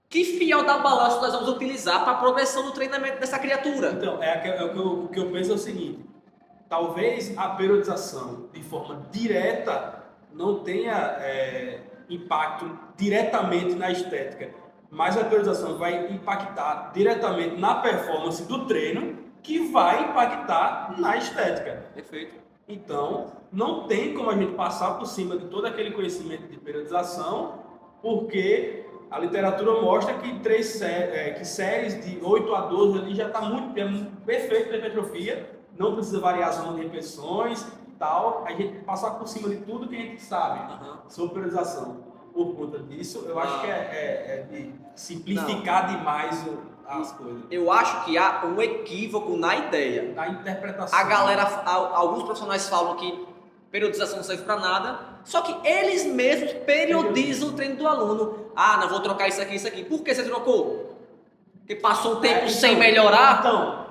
que fiel da balança nós vamos utilizar para a progressão do treinamento dessa criatura? Então, o que eu penso é o seguinte: talvez a periodização de forma direta não tenha impacto diretamente na estética, mas a periodização vai impactar diretamente na performance do treino, que vai impactar na estética. Perfeito. Então, não tem como a gente passar por cima de todo aquele conhecimento de periodização, porque a literatura mostra que que séries de 8 a 12 ali já está muito perfeito para hipertrofia, não precisa variar a zona de repetições e tal. A gente passar por cima de tudo que a gente sabe sobre periodização. Por conta disso, eu acho que é de simplificar demais as coisas. Eu acho que há um equívoco na ideia. Na interpretação. Alguns profissionais falam que periodização não serve para nada, só que eles mesmos periodizam o treino do aluno. Ah, não vou trocar isso aqui. Por que você trocou? Porque passou um tempo sem melhorar?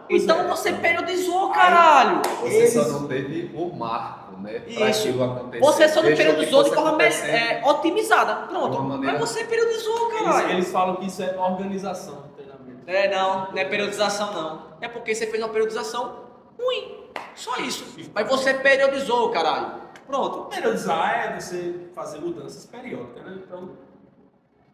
Então você periodizou, caralho! Você só não teve o marco, né? Para Isso. aquilo acontecer. Você só não Deixou periodizou de que forma fosse acontecendo. otimizada. De Pronto. uma maneira- Mas você periodizou, caralho. Eles falam que isso é organização do treinamento. Não é periodização não. É porque você fez uma periodização ruim. Só isso. Mas você periodizou, caralho. Pronto. Periodizar é você fazer mudanças periódicas, né? Então,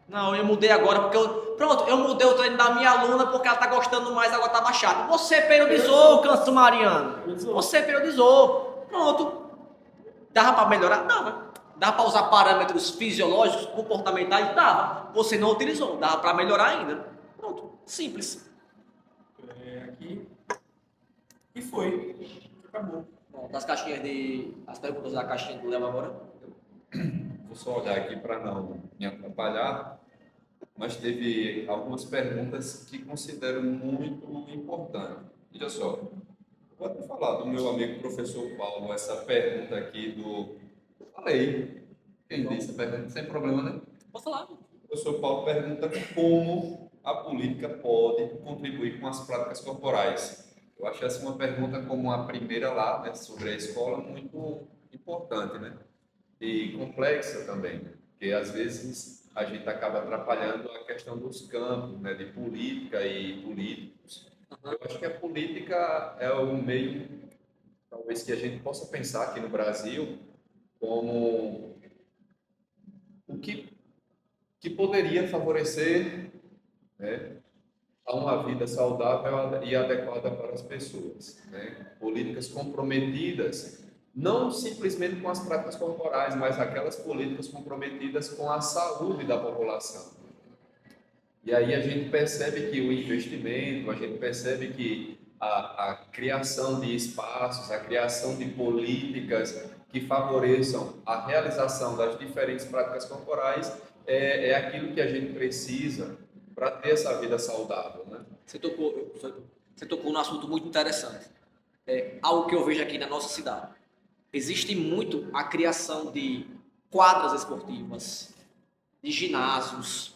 Não, eu mudei agora porque eu mudei o treino da minha aluna porque ela tá gostando mais, agora tá baixado. Você periodizou, Câncio Mariano. Periodizou. Você periodizou. Pronto. Dava pra melhorar? Dava. Dava pra usar parâmetros fisiológicos, comportamentais? Dava. Você não utilizou. Dava pra melhorar ainda. Pronto. Simples. aqui. E foi. Acabou. Bom, as perguntas da caixinha do Léo agora. Vou só olhar aqui para não me atrapalhar, mas teve algumas perguntas que considero muito importantes. Veja só, vou até falar do meu amigo professor Paulo, essa pergunta aqui do... Falei, quem disse a pergunta, sem problema, né? Posso falar? O professor Paulo pergunta como a política pode contribuir com as práticas corporais. Eu acho essa uma pergunta como a primeira lá, né, sobre a escola, muito importante, né? E complexa também, né? Porque às vezes a gente acaba atrapalhando a questão dos campos, né, de política e políticos. Eu acho que a política é o meio, talvez, que a gente possa pensar aqui no Brasil como o que poderia favorecer, né, a uma vida saudável e adequada para as pessoas, né? Políticas comprometidas não simplesmente com as práticas corporais, mas aquelas políticas comprometidas com a saúde da população. E aí a gente percebe que o investimento, a gente percebe que a criação de espaços, a criação de políticas que favoreçam a realização das diferentes práticas corporais é aquilo que a gente precisa para ter essa vida saudável, né? Você tocou num assunto muito interessante. Algo que eu vejo aqui na nossa cidade. Existe muito a criação de quadras esportivas, de ginásios,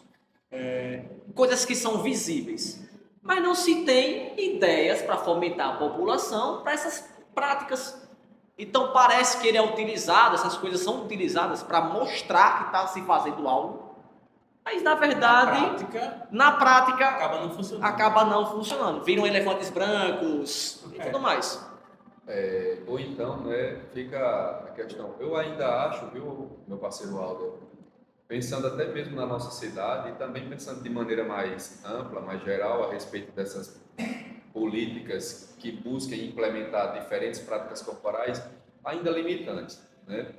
coisas que são visíveis. Mas não se tem ideias para fomentar a população para essas práticas. Então parece que ele é utilizado, essas coisas são utilizadas para mostrar que está se fazendo algo, Mas, na verdade, na prática acaba não funcionando. Viram elefantes brancos e tudo mais. Ou então, né, fica a questão. Eu ainda acho, viu, meu parceiro Aldo, pensando até mesmo na nossa cidade e também pensando de maneira mais ampla, mais geral, a respeito dessas políticas que busquem implementar diferentes práticas corporais, ainda limitantes, né?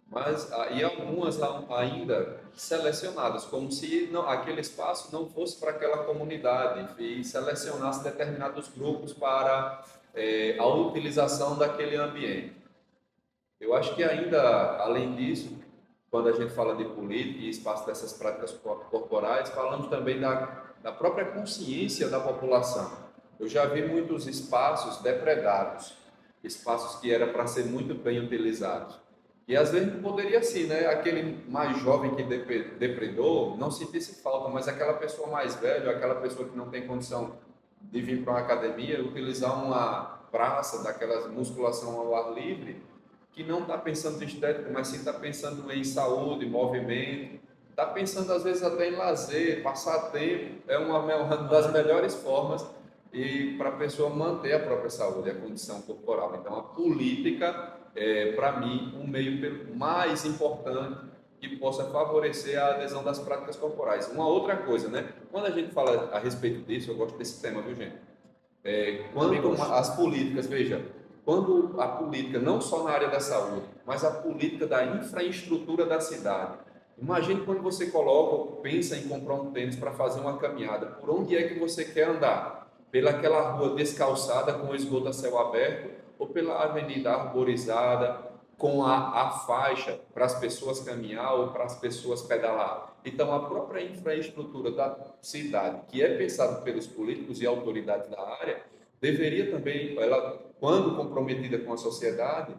Mas e algumas ainda selecionadas, como se aquele espaço não fosse para aquela comunidade e selecionasse determinados grupos para a utilização daquele ambiente. Eu acho que ainda, além disso, quando a gente fala de política e espaço dessas práticas corporais, falamos também da própria consciência da população. Eu já vi muitos espaços depredados, espaços que era para ser muito bem utilizados. E às vezes poderia sim, né? Aquele mais jovem que depredou não sentisse falta, mas aquela pessoa mais velha, aquela pessoa que não tem condição de vir para uma academia, utilizar uma praça daquelas musculação ao ar livre, que não está pensando em estética, mas sim está pensando em saúde, movimento, está pensando às vezes até em lazer, passar tempo, é uma das melhores formas e para a pessoa manter a própria saúde, a condição corporal. Então a política para mim, um meio mais importante que possa favorecer a adesão das práticas corporais. Uma outra coisa, né? Quando a gente fala a respeito disso, eu gosto desse tema, viu, gente? Quando as políticas, veja, quando a política, não só na área da saúde, mas a política da infraestrutura da cidade. Imagine quando você coloca ou pensa em comprar um tênis para fazer uma caminhada, por onde é que você quer andar? Pelaquela rua descalçada com o esgoto a céu aberto ou pela avenida arborizada com a faixa para as pessoas caminhar ou para as pessoas pedalar? Então, a própria infraestrutura da cidade, que é pensada pelos políticos e autoridades da área, deveria também, ela, quando comprometida com a sociedade,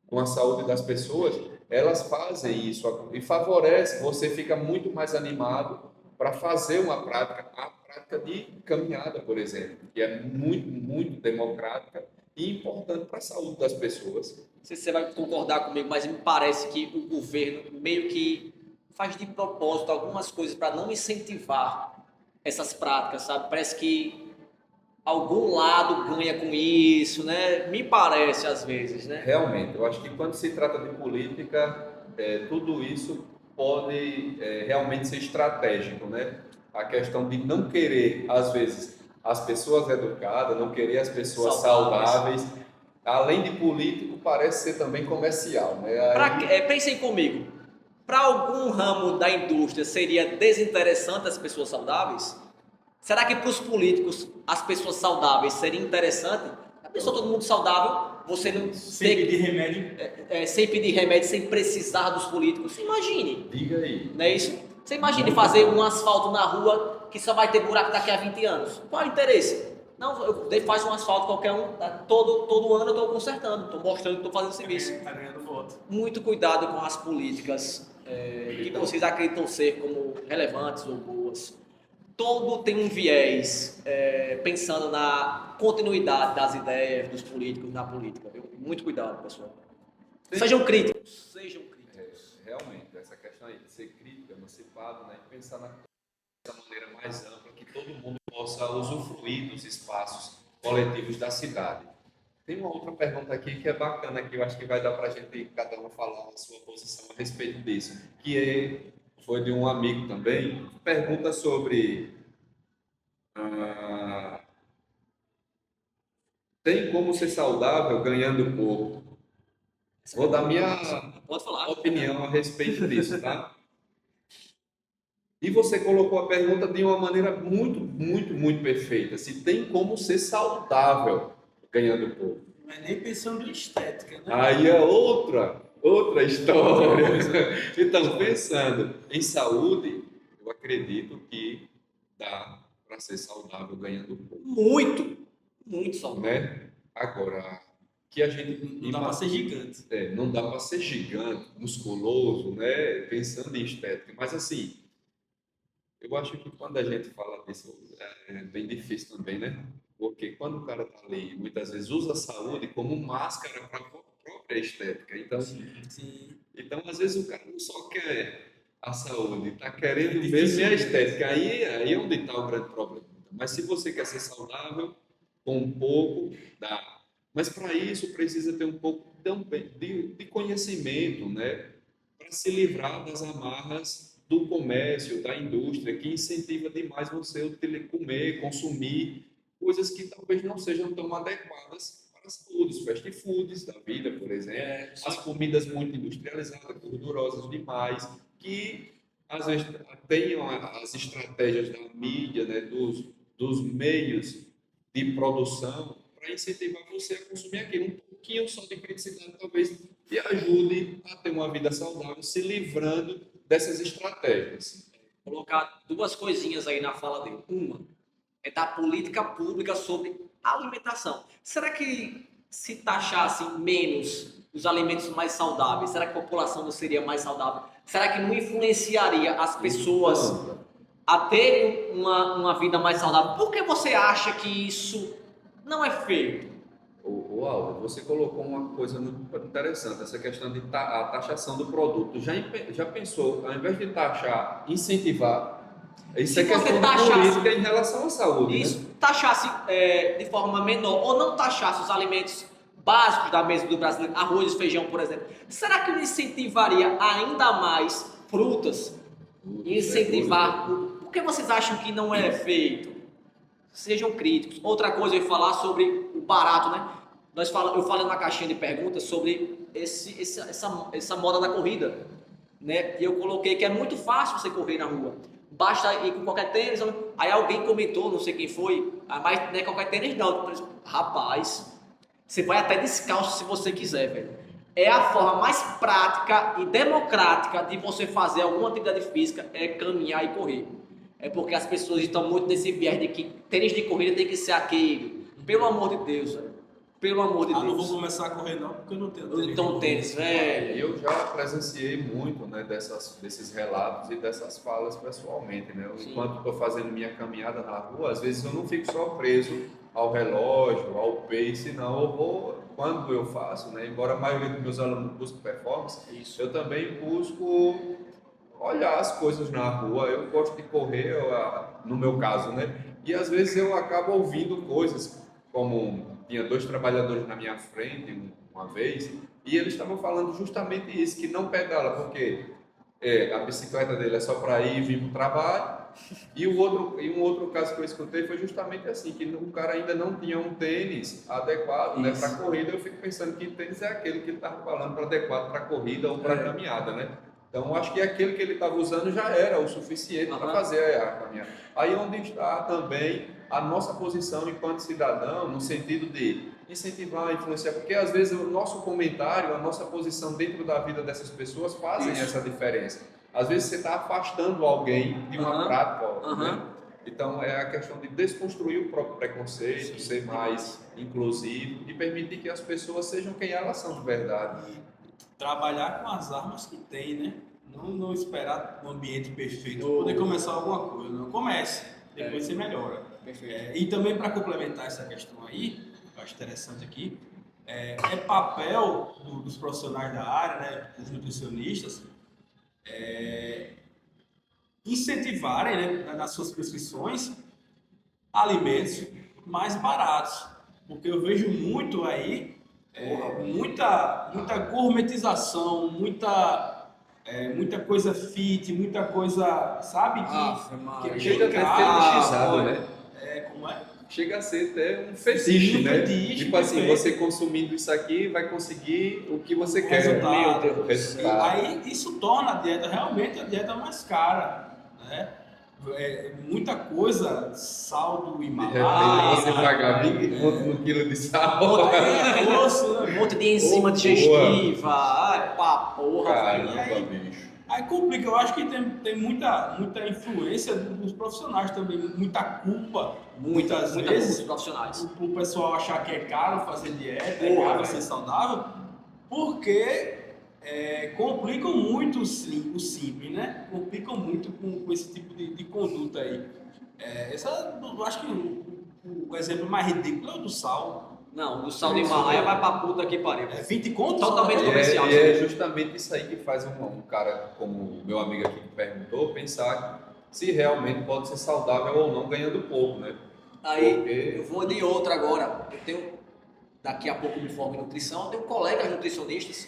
com a saúde das pessoas, elas fazem isso e favorece, você fica muito mais animado para fazer uma prática, a prática de caminhada, por exemplo, que é muito, muito democrática e importante para a saúde das pessoas. Não sei se você vai concordar comigo, mas me parece que o governo meio que faz de propósito algumas coisas para não incentivar essas práticas, sabe? Parece que algum lado ganha com isso, né? Me parece às vezes, né? Realmente, eu acho que quando se trata de política, tudo isso pode realmente ser estratégico, né? A questão de não querer, às vezes, as pessoas educadas, não querer as pessoas saudáveis. Além de político, parece ser também comercial, né? Pensem comigo, para algum ramo da indústria seria desinteressante as pessoas saudáveis? Será que para os políticos as pessoas saudáveis seria interessante? A pessoa, todo mundo saudável, você não sem pedir remédio, sem pedir remédio, sem precisar dos políticos. Imagine. Diga aí. Não é isso? Você imagine fazer um asfalto na rua que só vai ter buraco daqui a 20 anos. Qual é o interesse? Não, eu faço um asfalto qualquer um, todo ano eu estou consertando, estou mostrando que estou fazendo serviço. Está ganhando voto. Muito cuidado com as políticas que vocês acreditam ser como relevantes ou boas. Todo tem um viés pensando na continuidade das ideias dos políticos na política. Viu? Muito cuidado, pessoal. Sejam críticos. Sejam críticos. Realmente, essa questão aí de ser crítico, emancipado, né? E pensar dessa maneira mais ampla, que todo mundo possa usufruir dos espaços coletivos da cidade. Tem uma outra pergunta aqui que é bacana, que eu acho que vai dar para a gente, cada um, falar a sua posição a respeito disso, que foi de um amigo também. Pergunta sobre tem como ser saudável ganhando pouco? Vou dar minha opinião a respeito disso, tá? E você colocou a pergunta de uma maneira muito, muito, muito perfeita. Se tem como ser saudável ganhando pouco. Mas nem pensando em estética, né? Aí é outra história. Então, pensando em saúde, eu acredito que dá para ser saudável ganhando pouco. Muito saudável. Né? Agora, que a gente... Não dá para ser gigante. Não dá para ser gigante, musculoso, né? Pensando em estética. Mas assim, eu acho que quando a gente fala disso, é bem difícil também, né? Porque quando o cara está ali, muitas vezes usa a saúde como máscara para a própria estética. Então, sim. Então, às vezes o cara não só quer a saúde, está querendo É mesmo e a difícil. estética. Aí é onde está o grande problema. Mas se você quer ser saudável, com um pouco, dá. Mas para isso precisa ter um pouco também de conhecimento, né? Para se livrar das amarras do comércio, da indústria, que incentiva demais você a comer, consumir coisas que talvez não sejam tão adequadas para a saúde. Os fast foods da vida, por exemplo, Sim. as comidas muito industrializadas, gordurosas demais, que às vezes tenham as estratégias da mídia, né, dos meios de produção para incentivar você a consumir aquilo. Um pouquinho só de criticidade talvez te ajude a ter uma vida saudável, se livrando dessas estratégias. Colocar duas coisinhas aí na fala dele. Uma é da política pública sobre alimentação. Será que se taxasse menos os alimentos mais saudáveis, será que a população não seria mais saudável? Será que não influenciaria as pessoas a terem uma vida mais saudável? Por que você acha que isso não é feito? O Aldo, você colocou uma coisa muito interessante, essa questão de a taxação do produto. Já pensou, ao invés de taxar, incentivar? Isso Se é você questão de taxasse política em relação à saúde, né? isso, taxasse de forma menor ou não taxasse os alimentos básicos da mesa do brasileiro, arroz e feijão, por exemplo, será que não incentivaria ainda mais frutas? Incentivar. Por que vocês acham que não é feito? Sejam críticos. Outra coisa eu ia falar sobre o barato, né? Eu falei na caixinha de perguntas sobre essa moda da corrida, né? E eu coloquei que é muito fácil você correr na rua. Basta ir com qualquer tênis. Aí alguém comentou, não sei quem foi, mas não é qualquer tênis não. Rapaz, você vai até descalço se você quiser, velho. É a forma mais prática e democrática de você fazer alguma atividade física, é caminhar e correr. É porque as pessoas estão muito nesse viés de que tênis de corrida tem que ser aquele. Pelo amor de Deus, velho. Pelo amor de Não vou Deus. começar a correr não, porque eu não tenho Então, tênis, velho. Eu já presenciei muito, né, desses relatos e dessas falas pessoalmente, né? Sim. Enquanto estou fazendo minha caminhada na rua, às vezes eu não fico só preso ao relógio, ao pace, não. Eu vou, quando eu faço, né? Embora a maioria dos meus alunos busquem performance, Isso. eu também busco olhar as coisas na rua. Eu gosto de correr, no meu caso, né? E às vezes eu acabo ouvindo coisas, como tinha dois trabalhadores na minha frente uma vez, e eles estavam falando justamente isso, que não pedala, porque a bicicleta dele é só para ir e vir para o trabalho, e um outro caso que eu escutei foi justamente assim, que o cara ainda não tinha um tênis adequado, né, para corrida. Eu fico pensando que tênis é aquele que ele estava falando para adequado para corrida ou para caminhada, né? Então, acho que aquele que ele estava usando já era o suficiente para fazer a caminhada. Aí onde está também a nossa posição enquanto cidadão, no sentido de incentivar, influenciar, porque às vezes o nosso comentário, a nossa posição dentro da vida dessas pessoas fazem essa diferença. Às vezes você está afastando alguém de uma prática, né? Então é a questão de desconstruir o próprio preconceito, ser mais inclusivo e permitir que as pessoas sejam quem elas são de verdade. Trabalhar com as armas que tem, né? Não esperar um ambiente perfeito para poder começar alguma coisa. Não comece, depois você melhora. E também para complementar essa questão aí, eu acho interessante aqui, é papel dos profissionais da área, né, dos nutricionistas, incentivarem, né, nas suas prescrições alimentos mais baratos, porque eu vejo muito aí muita gourmetização, muita coisa fit, muita coisa, sabe, que Chega até fetichizado, né? Como é? Chega a ser até um fetiche, Sim, né? fetiche, Tipo assim, perfeito. você consumindo isso aqui vai conseguir o que você quer. Resultado. Meu Deus, resultado. Aí isso torna a dieta realmente a dieta mais cara, né? Muita coisa, sal do De Himalaia, repente você pagar 20 conto no quilo de sal. Um monte de enzima digestiva. Ai, pá, porra, velho. Caramba, bicho. Aí complica. Eu acho que tem muita influência dos profissionais também, muita culpa, muitas Muita vezes, coisa profissionais. o pessoal achar que é caro fazer dieta, é Porra, caro velho. ser saudável, porque complicam muito o simples, né? Complicam muito com esse tipo de conduta aí. Eu acho que o exemplo mais ridículo é o do sal. Não, do sal do Himalaia vai pra puta que pariu. É 20 contos? Totalmente E comercial. é justamente isso aí que faz um cara como o meu amigo aqui que perguntou pensar se realmente pode ser saudável ou não ganhando pouco, né? Aí Porque- eu vou de outra agora. Eu tenho, daqui a pouco me formo em nutrição, eu tenho colegas nutricionistas,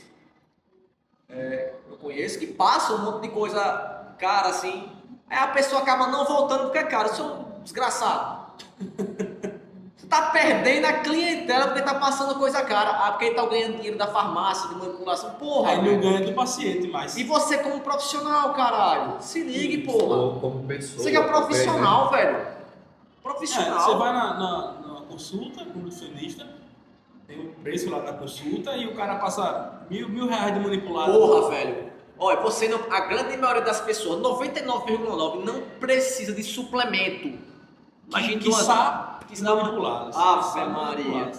eu conheço, que passam um monte de coisa cara assim. Aí a pessoa acaba não voltando porque é caro. Eu sou um desgraçado. Você tá perdendo a clientela porque tá passando coisa cara. Ah, porque ele tá ganhando dinheiro da farmácia, de manipulação. Porra, Aí não velho. ganha do paciente mais. E você como profissional, caralho. Se ligue, porra. Ou como pessoa. Você que é profissional, velho. É, Profissional. você vai na consulta com o nutricionista, tem um preço lá na consulta e o cara passa mil reais de manipulado. Porra, velho. Olha, você não, a grande maioria das pessoas, 99,9%, não precisa de suplemento. Imagina que sabe manipulados. Ave Maria.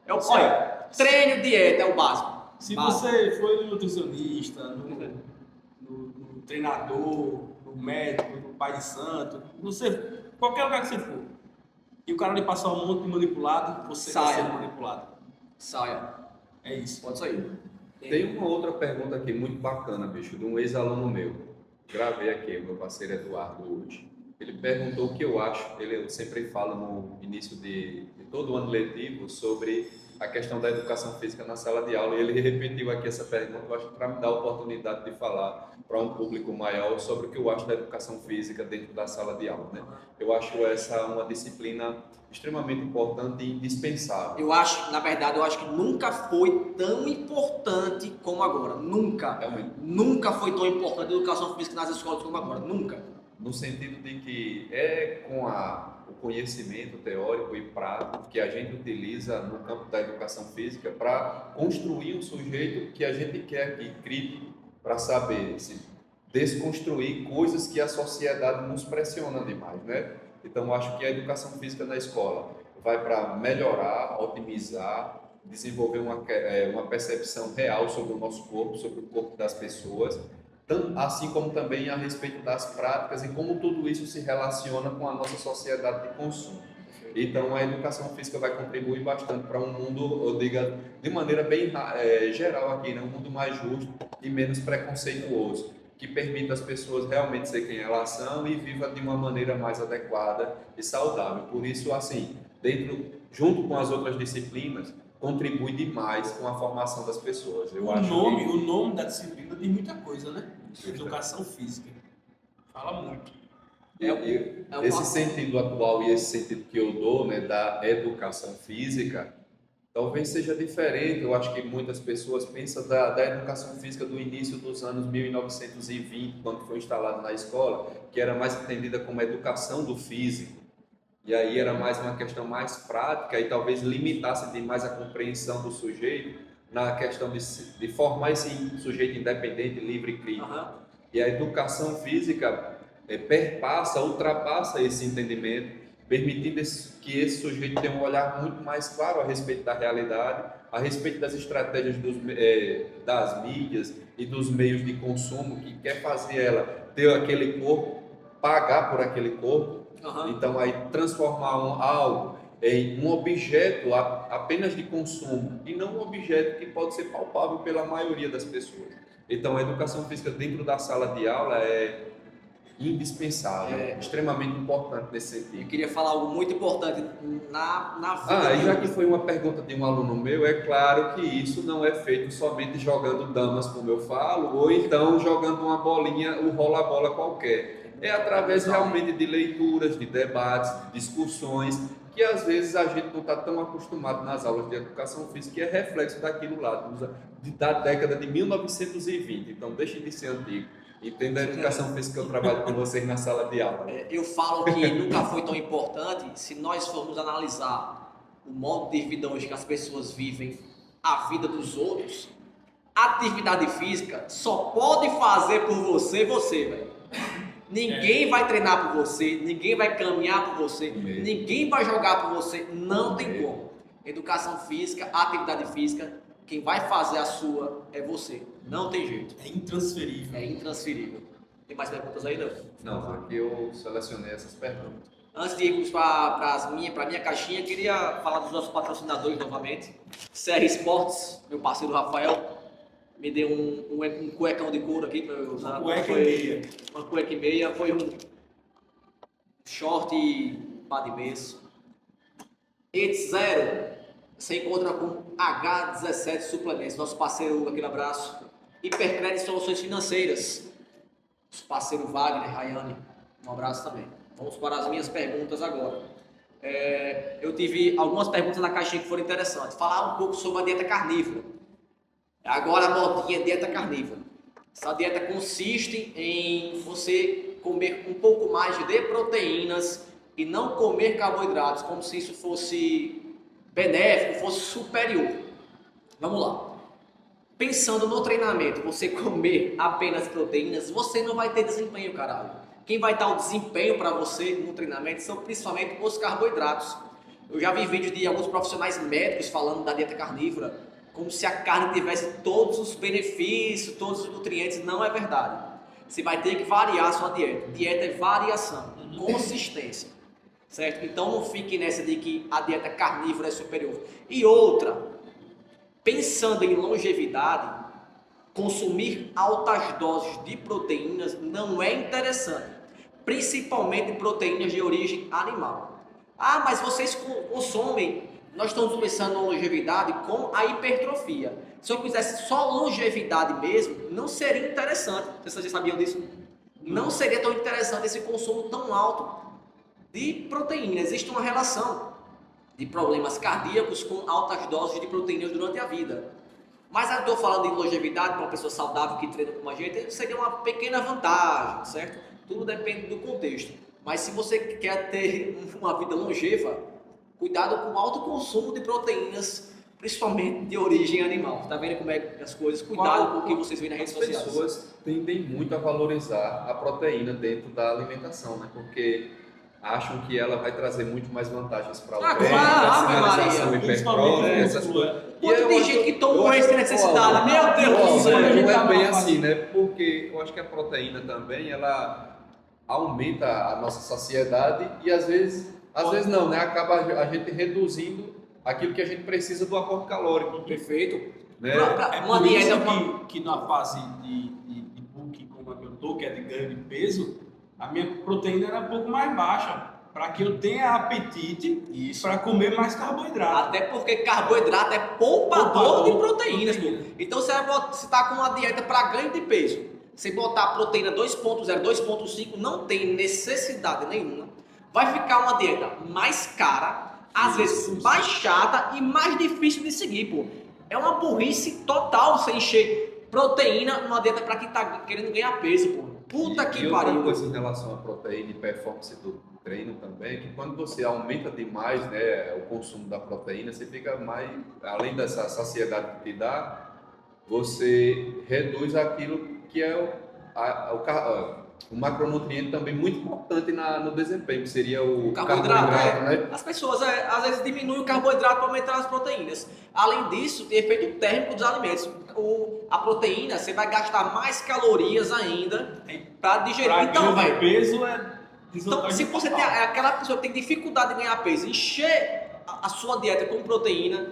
Olha, treino, dieta é o básico. Se Básico. você foi no nutricionista, no treinador, no médico, no pai de santo, qualquer lugar que você for, e o cara lhe passar um monte de manipulado, você está Saia. sendo manipulado. Saia. É isso. Pode sair. Tem uma outra pergunta aqui muito bacana, bicho, de um ex-aluno meu. Gravei aqui, meu parceiro Eduardo hoje. Ele perguntou o que eu acho, eu sempre falo no início de todo ano letivo sobre a questão da educação física na sala de aula, e ele repetiu aqui essa pergunta, eu acho que para me dar a oportunidade de falar para um público maior sobre o que eu acho da educação física dentro da sala de aula, né? Eu acho essa uma disciplina extremamente importante e indispensável. Eu acho, na verdade, eu acho que nunca foi tão importante como agora. Nunca. Realmente. Nunca foi tão importante a educação física nas escolas como agora. Nunca. No sentido de que é com o conhecimento teórico e prático que a gente utiliza no campo da educação física para construir um sujeito que a gente quer que crítico para saber se desconstruir coisas que a sociedade nos pressiona demais, né? Então, eu acho que a educação física na escola vai para melhorar, otimizar, desenvolver uma percepção real sobre o nosso corpo, sobre o corpo das pessoas, assim como também a respeito das práticas e como tudo isso se relaciona com a nossa sociedade de consumo. Então, a educação física vai contribuir bastante para um mundo, eu digo de maneira bem geral aqui, né? Um mundo mais justo e menos preconceituoso, que permita as pessoas realmente ser quem elas são e viva de uma maneira mais adequada e saudável. Por isso, assim, junto com as outras disciplinas, contribui demais com a formação das pessoas. Eu acho O nome da disciplina diz muita coisa, né? Educação física. Fala muito. Esse sentido atual e esse sentido que eu dou, né, da educação física, talvez seja diferente. Eu acho que muitas pessoas pensam da educação física do início dos anos 1920, quando foi instalada na escola, que era mais entendida como educação do físico. E aí era mais uma questão mais prática e talvez limitasse demais a compreensão do sujeito na questão de formar esse sujeito independente, livre e crítico. Uhum. E a educação física ultrapassa esse entendimento, permitindo que esse sujeito tenha um olhar muito mais claro a respeito da realidade, a respeito das estratégias das mídias e dos meios de consumo, que quer fazer ela ter aquele corpo, pagar por aquele corpo. Uhum. Então, aí transformar algo em um objeto apenas de consumo e não um objeto que pode ser palpável pela maioria das pessoas. Então, a educação física dentro da sala de aula é indispensável, extremamente importante nesse Eu sentido. queria falar algo muito importante na vida. E já que foi uma pergunta de um aluno meu, é claro que isso não é feito somente jogando damas, como eu falo, ou então jogando uma bolinha, o rola-bola qualquer. É através realmente de leituras, de debates, de discussões, que às vezes a gente não está tão acostumado nas aulas de educação física, que é reflexo daquilo lá, da década de 1920. Então, deixe de ser antigo. Entenda a educação física que eu trabalho com vocês na sala de aula. Eu falo que nunca foi tão importante. Se nós formos analisar o modo de vida hoje que as pessoas vivem, a vida dos outros, atividade física só pode fazer por você, velho. Ninguém vai treinar por você, ninguém vai caminhar por você, ninguém vai jogar por você, não tem como. Educação física, atividade física, quem vai fazer a sua é você, não tem jeito. É intransferível. É intransferível. Tem mais perguntas aí, não? Não, aqui eu selecionei essas perguntas. Antes de irmos para minha caixinha, queria falar dos nossos patrocinadores novamente. CR Esportes, meu parceiro Rafael, me deu um cuecão de couro aqui para eu usar. Uma cueca e meia. Uma cueca e meia, foi um short e pá de meias. Ets Zero, você encontra com H17 Suplementos, nosso parceiro, aquele abraço. Hipercrédito Soluções Financeiras, nosso parceiro Wagner, Rayane, um abraço também. Vamos para as minhas perguntas agora. Eu tive algumas perguntas na caixinha que foram interessantes. Falar um pouco sobre a dieta carnívora. Agora a modinha é dieta carnívora. Essa dieta consiste em você comer um pouco mais de proteínas e não comer carboidratos, como se isso fosse benéfico, fosse superior. Vamos lá. Pensando no treinamento, você comer apenas proteínas, você não vai ter desempenho, caralho. Quem vai dar o desempenho para você no treinamento são principalmente os carboidratos. Eu já vi vídeos de alguns profissionais médicos falando da dieta carnívora, como se a carne tivesse todos os benefícios, todos os nutrientes. Não é verdade. Você vai ter que variar a sua dieta. Dieta é variação, consistência. Certo? Então não fique nessa de que a dieta carnívora é superior. E outra, pensando em longevidade, consumir altas doses de proteínas não é interessante, principalmente proteínas de origem animal. Ah, mas vocês consomem, nós estamos pensando na longevidade com a hipertrofia. Se eu quisesse só longevidade mesmo, não seria interessante. Vocês já sabiam disso? Não seria tão interessante esse consumo tão alto de proteína. Existe uma relação de problemas cardíacos com altas doses de proteínas durante a vida. Mas eu estou falando de longevidade para uma pessoa saudável que treina como a gente, seria uma pequena vantagem, certo? Tudo depende do contexto. Mas se você quer ter uma vida longeva, cuidado com o alto consumo de proteínas, principalmente de origem animal. Tá vendo como é que as coisas? Cuidado com o que vocês veem nas redes sociais. As pessoas tendem muito a valorizar a proteína dentro da alimentação, né? Porque acham que ela vai trazer muito mais vantagens para o treino, Maria, hipertrófica, essas coisas. Quanto tem gente que toma um sem necessidade? Meu Deus do céu! Não é bem assim, né? Porque eu acho que a proteína também, ela aumenta a nossa saciedade e às vezes não, né? Acaba a gente reduzindo aquilo que a gente precisa do aporte calórico. Perfeito. Né? Uma dieta que na fase de bulking, como a que eu tô, que é de ganho de peso, a minha proteína era um pouco mais baixa, para que eu tenha apetite para comer mais carboidrato. Até porque carboidrato é poupador de proteínas. Então você está com uma dieta para ganho de peso. Você botar proteína 2.0, 2.5, não tem necessidade nenhuma. Vai ficar uma dieta mais cara, às vezes mais chata e mais difícil de seguir, pô. É uma burrice total você encher proteína numa dieta para quem está querendo ganhar peso, pô. Puta que pariu. Outra coisa em relação à proteína e performance do treino também, que quando você aumenta demais, né, o consumo da proteína, você fica mais, além dessa saciedade que te dá, você reduz aquilo que é o macronutriente também muito importante no desempenho, que seria o carboidrato, né? As pessoas às vezes diminuem o carboidrato para aumentar as proteínas. Além disso, tem efeito térmico dos alimentos. A proteína, você vai gastar mais calorias ainda para digerir. Então, velho, peso então, se você tem aquela pessoa que tem dificuldade de ganhar peso, encher a sua dieta com proteína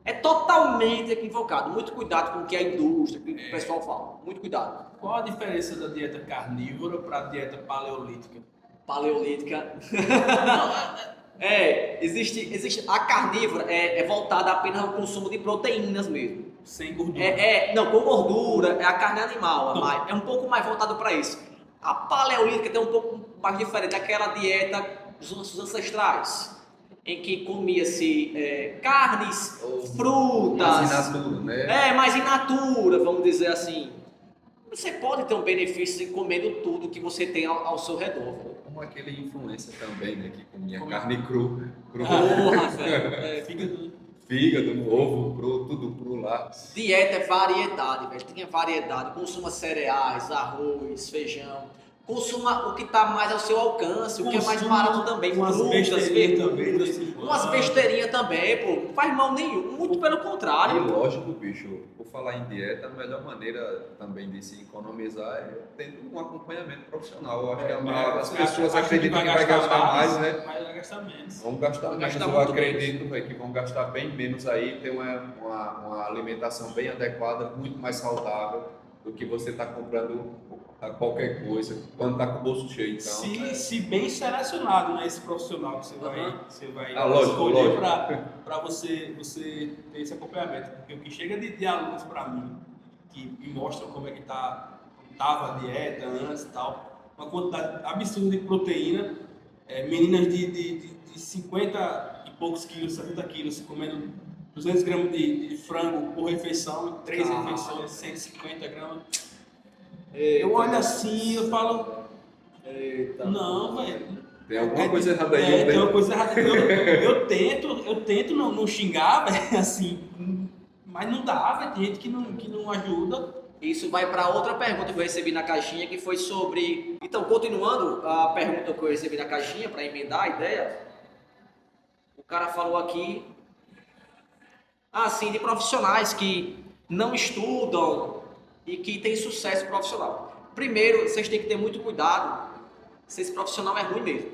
é totalmente equivocado. Muito cuidado com o que a indústria, o que o pessoal fala. Muito cuidado. Qual a diferença da dieta carnívora para a dieta paleolítica? Paleolítica. Existe a carnívora é voltada apenas ao consumo de proteínas mesmo. Sem gordura. Não, com gordura, é a carne animal, é um pouco mais voltado para isso. A paleolítica tem um pouco mais diferente, aquela dieta dos nossos ancestrais, em que comia-se carnes, frutas. Mais in natura, né? Mais in natura, vamos dizer assim. Você pode ter um benefício em comendo tudo que você tem ao seu redor. Como aquele influencer também, né, que comia carne cru. Porra, velho. Fígado, ovo cru, tudo cru lá. Dieta é variedade, velho. Tenha variedade. Consuma cereais, arroz, feijão. Consuma o que está mais ao seu alcance, o que é mais Consuma barato também. umas Frutas, besteirinhas verduras, também, umas besteirinhas também, pô. Não faz mal nenhum, muito pelo E contrário. lógico, bicho, por falar em dieta, a melhor maneira também de se economizar é tendo um acompanhamento profissional. Eu acho que as pessoas acreditam que vai gastar mais, né? Mas vai gastar menos. Vão gastar Vai menos, gastar eu muito acredito, velho, que vão gastar bem menos aí, ter uma alimentação bem adequada, muito mais saudável do que você está comprando a qualquer coisa, quando está com o bolso cheio. Então, Se bem selecionado, né, esse profissional que você vai lógico, escolher lógico. para você ter esse acompanhamento. Porque o que chega de alunos para mim, que me mostram como é que tava a dieta antes e tal, uma quantidade absurda de proteína, meninas de 50 e poucos quilos, 70 quilos, comendo 200 gramas de frango por refeição, 3 refeições, 150 gramas. Eu olho assim, eu falo, Eita. não, velho. tem alguma coisa errada aí. Tem uma coisa errada. Eu tento não xingar, velho, assim, mas não dá, velho. Tem gente que não ajuda. Isso vai para outra pergunta que eu recebi na caixinha, que foi sobre... Então, continuando a pergunta que eu recebi na caixinha, para emendar a ideia, o cara falou aqui, assim, de profissionais que não estudam e que têm sucesso profissional. Primeiro, vocês têm que ter muito cuidado se esse profissional é ruim mesmo.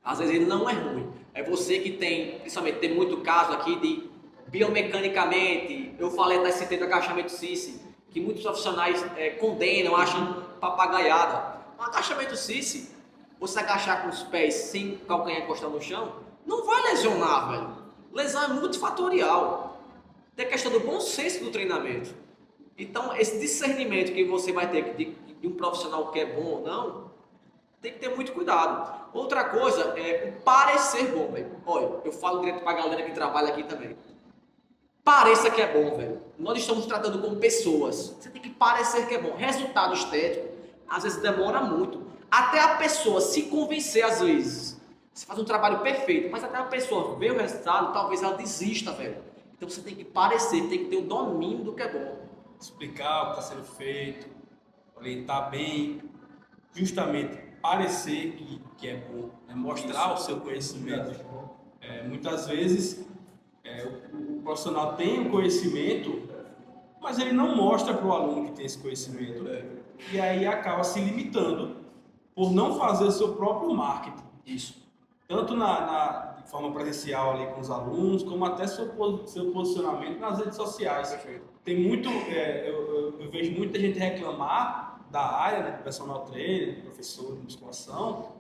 Às vezes ele não é ruim. É você que tem, principalmente, tem muito caso aqui de biomecanicamente, eu falei da CT do agachamento CICE, que muitos profissionais condenam, acham papagaiada. Um agachamento CICE, você agachar com os pés sem o calcanhar encostar no chão, não vai lesionar, velho. Lesão é multifatorial. Tem a questão do bom senso do treinamento. Então, esse discernimento que você vai ter de um profissional que é bom ou não, tem que ter muito cuidado. Outra coisa é o parecer bom, velho. Olha, eu falo direto pra galera que trabalha aqui também. Pareça que é bom, velho. Nós estamos tratando com pessoas. Você tem que parecer que é bom. Resultado estético, às vezes demora muito. Até a pessoa se convencer, às vezes. Você faz um trabalho perfeito, mas até a pessoa ver o resultado, talvez ela desista, velho. Então você tem que parecer, tem que ter o domínio do que é bom. Explicar o que está sendo feito, orientar bem, justamente parecer que é bom, né? Mostrar o seu conhecimento. Muitas vezes o profissional tem o conhecimento, mas ele não mostra para o aluno que tem esse conhecimento. E aí acaba se limitando por não fazer o seu próprio marketing. Isso. Tanto de forma presencial ali com os alunos, como até seu posicionamento nas redes sociais. Perfeito. Tem muito, eu vejo muita gente reclamar da área, né, personal trainer, professor de musculação,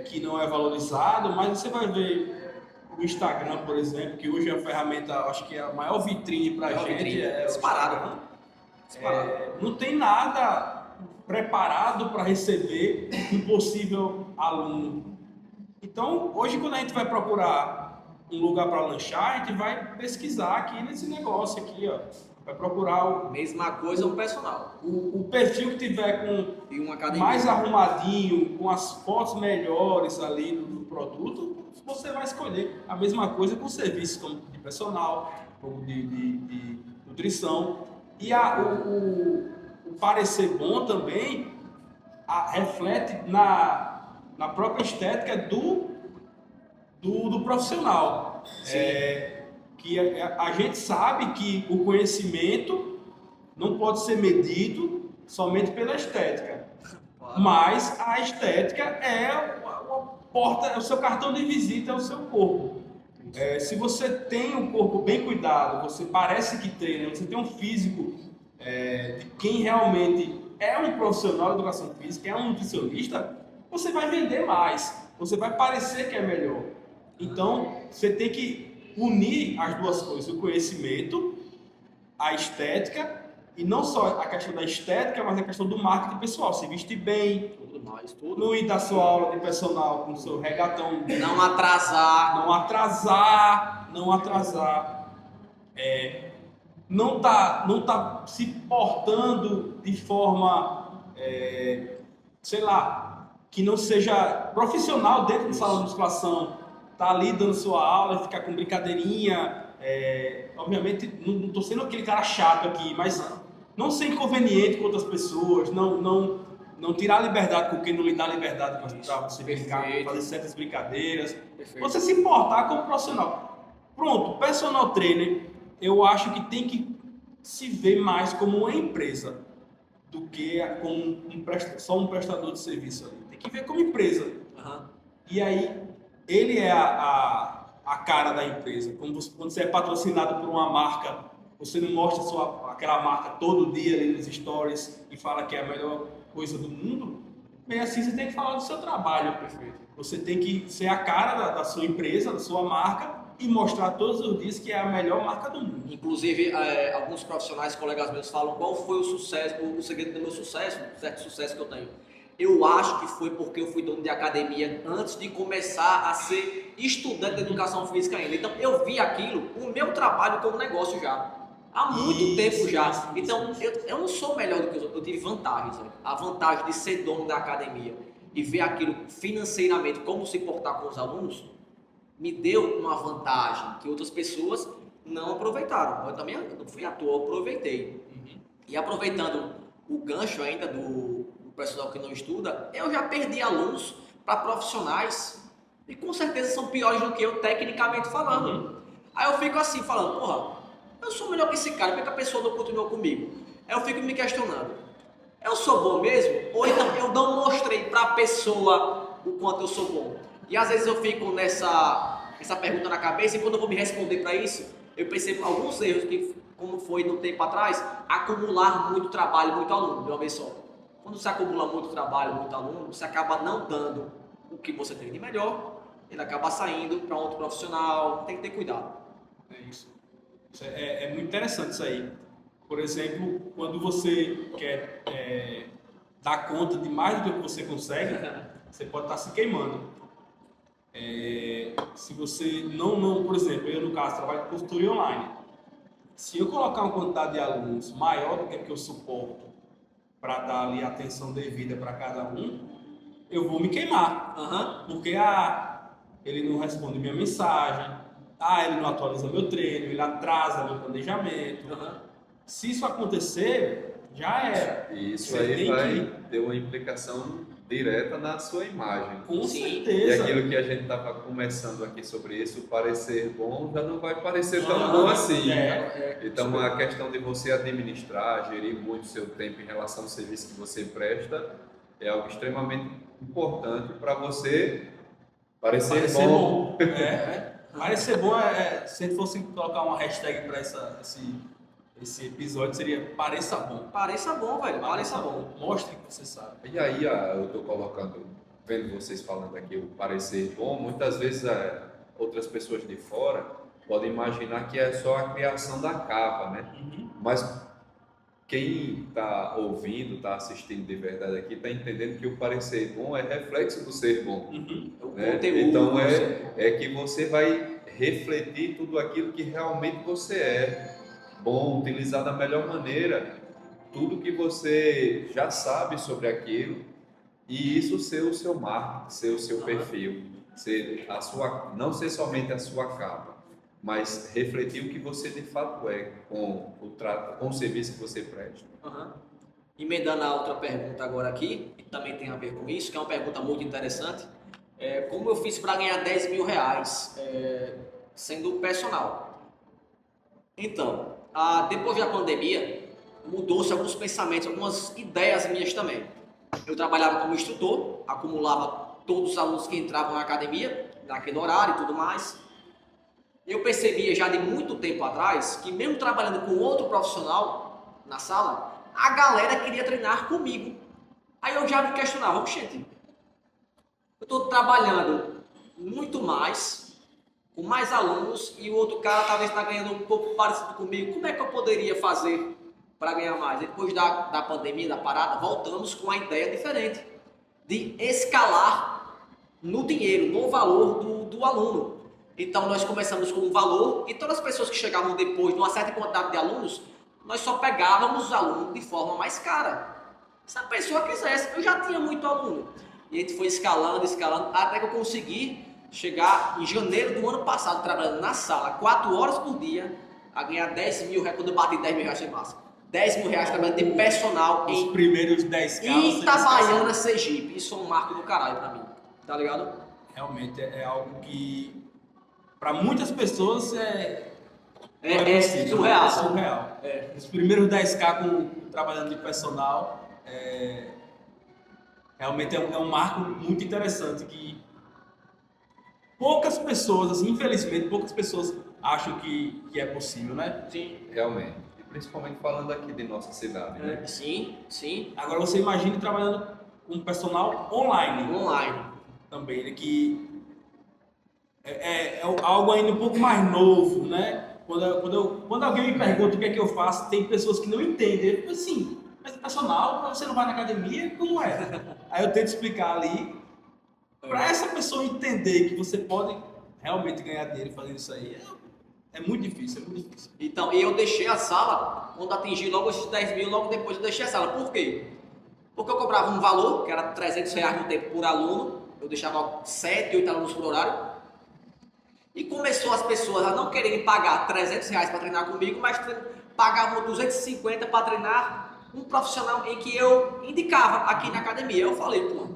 que não é valorizado, mas você vai ver o Instagram, por exemplo, que hoje é a ferramenta, acho que é a maior vitrine para a gente. Disparado. Não tem nada preparado para receber um possível aluno. Então, hoje, quando a gente vai procurar um lugar para lanchar, a gente vai pesquisar aqui nesse negócio aqui, ó. Vai procurar Mesma coisa o personal. o perfil que tiver E uma academia. mais arrumadinho, com as fotos melhores ali do produto, você vai escolher. A mesma coisa com serviços como de personal, como de nutrição. E o parecer bom também reflete na própria estética do profissional. Que a gente sabe que o conhecimento não pode ser medido somente pela estética. Mas a estética é a porta, é o seu cartão de visita, é o seu corpo. Se você tem um corpo bem cuidado, você parece que treina, você tem um físico de quem realmente é um profissional de educação física, é um nutricionista, você vai vender mais, você vai parecer que é melhor. Então, você tem que unir as duas coisas, o conhecimento, a estética, e não só a questão da estética, mas a questão do marketing pessoal, se vestir bem, Tudo. não ir dar sua aula de personal com o seu regatão, Não atrasar. não atrasar, não tá se portando de forma, sei lá, que não seja profissional dentro do salão de musculação, tá ali dando sua aula e ficar com brincadeirinha, obviamente não tô sendo aquele cara chato aqui, mas não ser inconveniente com outras pessoas, não não tirar liberdade com quem não lhe dá liberdade para você brincar, Perfeito. fazer certas brincadeiras. Perfeito. Você se importar como profissional. Pronto, personal trainer, eu acho que tem que se ver mais como uma empresa do que como só um prestador de serviço ali. Tem que ver como empresa. Aham. E aí, ele é a cara da empresa. Quando você é patrocinado por uma marca, você não mostra aquela marca todo dia ali nos stories e fala que é a melhor coisa do mundo, bem assim você tem que falar do seu trabalho. Perfeito. Você tem que ser a cara da sua empresa, da sua marca e mostrar todos os dias que é a melhor marca do mundo. Inclusive, alguns profissionais, colegas meus, falam qual foi o sucesso, o segredo do meu sucesso, o certo sucesso que eu tenho. Eu acho que foi porque eu fui dono de academia antes de começar a ser estudante de educação física ainda. Então, eu vi aquilo, o meu trabalho como negócio já. Há muito tempo já. Então, eu não sou melhor do que os outros. Eu tive vantagens. Sabe? A vantagem de ser dono da academia e ver aquilo financeiramente, como se portar com os alunos, me deu uma vantagem que outras pessoas não aproveitaram. Eu também não fui à toa, eu aproveitei. E aproveitando o gancho ainda do pessoal que não estuda, eu já perdi alunos para profissionais e com certeza são piores do que eu tecnicamente falando. Aí eu fico assim falando, porra, eu sou melhor que esse cara, por que a pessoa não continuou comigo? Aí eu fico me questionando, eu sou bom mesmo? Ou então eu não mostrei para a pessoa o quanto eu sou bom? E às vezes eu fico essa pergunta na cabeça e quando eu vou me responder para isso, eu percebo alguns erros que, como foi no tempo atrás, acumular muito trabalho, muito aluno de uma vez só. Quando você acumula muito trabalho, muito aluno, você acaba não dando o que você tem de melhor, ele acaba saindo para outro profissional, tem que ter cuidado. É isso. É muito interessante isso aí. Por exemplo, quando você quer dar conta de mais do que você consegue, você pode estar se queimando. Se você não, por exemplo, eu no caso trabalho com consultoria online. Se eu colocar uma quantidade de alunos maior do que eu suporto para dar ali a atenção devida para cada um, eu vou me queimar. Porque ele não responde minha mensagem, ele não atualiza meu treino, ele atrasa meu planejamento. Se isso acontecer, já era. E isso Você aí tem vai ter uma implicação direta na sua imagem. Com Sim. E certeza. aquilo que a gente estava começando aqui sobre isso, parecer bom, já não vai parecer tão bom assim. Então, a questão de você administrar, gerir muito o seu tempo em relação ao serviço que você presta, é algo extremamente importante para você parecer bom. Parecer bom se a gente fosse colocar uma hashtag para esse episódio, seria pareça bom. Pareça bom, velho, pareça bom. Mostre que você sabe. E aí, eu estou colocando, vendo vocês falando aqui, o parecer bom, muitas vezes outras pessoas de fora podem imaginar que é só a criação da capa, né? Mas quem está ouvindo, está assistindo de verdade aqui, está entendendo que o parecer bom é reflexo do ser bom. Né? Conteúdo, Então é que você vai refletir tudo aquilo que realmente você é. Bom, utilizar da melhor maneira tudo que você já sabe sobre aquilo e isso ser o seu marketing, ser o seu perfil, não ser somente a sua capa, mas refletir o que você de fato é com o serviço que você presta. Emendando a outra pergunta agora aqui, que também tem a ver com isso, que é uma pergunta muito interessante, como eu fiz para ganhar 10 mil reais sendo personal? Então, depois da pandemia, mudou-se alguns pensamentos, algumas ideias minhas também. Eu trabalhava como instrutor, acumulava todos os alunos que entravam na academia, naquele horário e tudo mais. Eu percebia já de muito tempo atrás que mesmo trabalhando com outro profissional na sala, a galera queria treinar comigo. Aí eu já me questionava, gente, eu estou trabalhando muito mais, com mais alunos, e o outro cara talvez está ganhando um pouco parecido comigo. Como é que eu poderia fazer para ganhar mais? Depois da pandemia, da parada, voltamos com uma ideia diferente, de escalar no dinheiro, no valor do aluno. Então nós começamos com um valor, e todas as pessoas que chegavam depois de uma certa quantidade de alunos, nós só pegávamos os alunos de forma mais cara. Se a pessoa quisesse, eu já tinha muito aluno. E a gente foi escalando, até que eu consegui chegar em janeiro do ano passado, trabalhando na sala, 4 horas por dia, a ganhar 10 mil reais, quando eu bati 10 mil reais sem máscara. 10 mil reais trabalhando de personal Os em primeiros 10K. Itabaiana, Sergipe. Isso é um marco do caralho pra mim, tá ligado? Realmente é algo que, para muitas pessoas, É surreal. surreal. Os primeiros 10K trabalhando de personal, realmente é um marco muito interessante que poucas pessoas, assim, infelizmente, poucas pessoas acham que é possível, né? Sim. Realmente. E principalmente falando aqui de nossa cidade, né? Sim. Agora você imagine trabalhando com personal online Online. também, né? Que é algo ainda um pouco mais novo, né? Quando alguém me pergunta o que é que eu faço, tem pessoas que não entendem. Eu fico assim, mas personal, você não vai na academia? Como é? Aí eu tento explicar ali, para essa pessoa entender que você pode realmente ganhar dinheiro fazendo isso aí, é muito difícil, é muito difícil. Então, e eu deixei a sala, quando atingi logo esses 10 mil, logo depois eu deixei a sala. Por quê? Porque eu cobrava um valor, que era 300 reais no tempo por aluno, eu deixava 7, 8 alunos por horário, e começou as pessoas a não quererem pagar 300 reais para treinar comigo, mas pagavam 250 para treinar um profissional em que eu indicava aqui na academia. Eu falei, pô,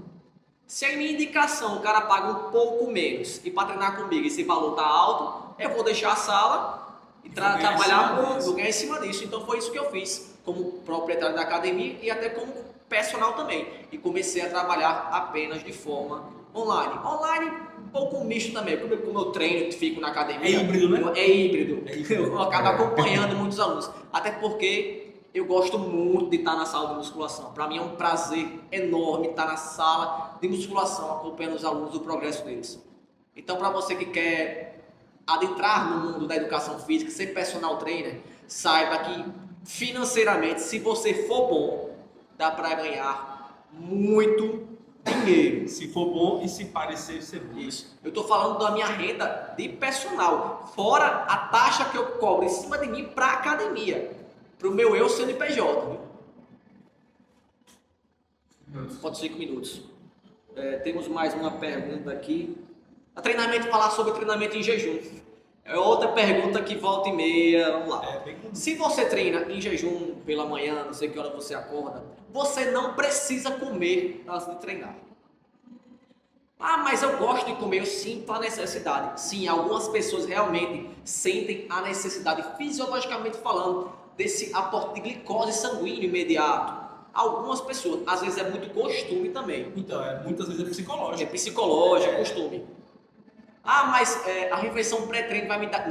se a minha indicação o cara paga um pouco menos e para treinar comigo esse valor tá alto, eu vou deixar a sala e trabalhar vou ganhar em cima disso. Então foi isso que eu fiz como proprietário da academia e até como personal também. E comecei a trabalhar apenas de forma online. Online um pouco misto também, como eu treino, fico na academia. É híbrido, né? É híbrido. Eu acabo acompanhando muitos alunos. Até porque eu gosto muito de estar na sala de musculação. Para mim é um prazer enorme estar na sala de musculação, acompanhando os alunos, o progresso deles. Então, para você que quer adentrar no mundo da educação física, ser personal trainer, saiba que financeiramente, se você for bom, dá para ganhar muito dinheiro. Se for bom e se parecer ser bom. Isso. Eu estou falando da minha renda de personal, fora a taxa que eu cobro em cima de mim para a academia, para o meu eu CNPJ. Pode 5 minutos. Temos mais uma pergunta aqui. Falar sobre treinamento em jejum. É outra pergunta que volta e meia, vamos lá. Se você treina em jejum pela manhã, não sei que hora você acorda, você não precisa comer antes de treinar. Ah, mas eu gosto de comer, eu sinto a necessidade. Sim, algumas pessoas realmente sentem a necessidade, fisiologicamente falando, desse aporte de glicose sanguíneo imediato. Algumas pessoas, às vezes é muito costume também. Então, muitas vezes é psicológico. É psicológico, costume. Ah, mas a refeição pré-treino vai me dar...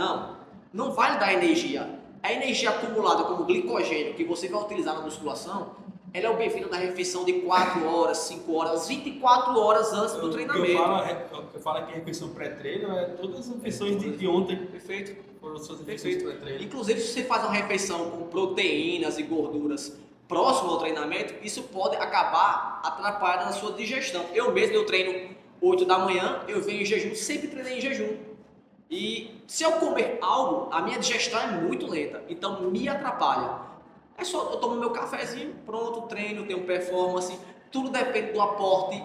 Não vai lhe dar energia. A energia acumulada como glicogênio que você vai utilizar na musculação, ela é o bem-vindo da refeição de 4 horas, 5 horas, 24 horas antes do treinamento. O que eu falo aqui, refeição pré-treino, é todas as refeições de ontem. Perfeito. Foram suas refeições pré-treino. Inclusive, se você faz uma refeição com proteínas e gorduras próximo ao treinamento, isso pode acabar atrapalhando a sua digestão. Eu treino 8 da manhã, eu venho em jejum, sempre treinei em jejum. E se eu comer algo, a minha digestão é muito lenta, então me atrapalha. É só eu tomo meu cafezinho, pronto, treino, tenho performance, tudo depende do aporte,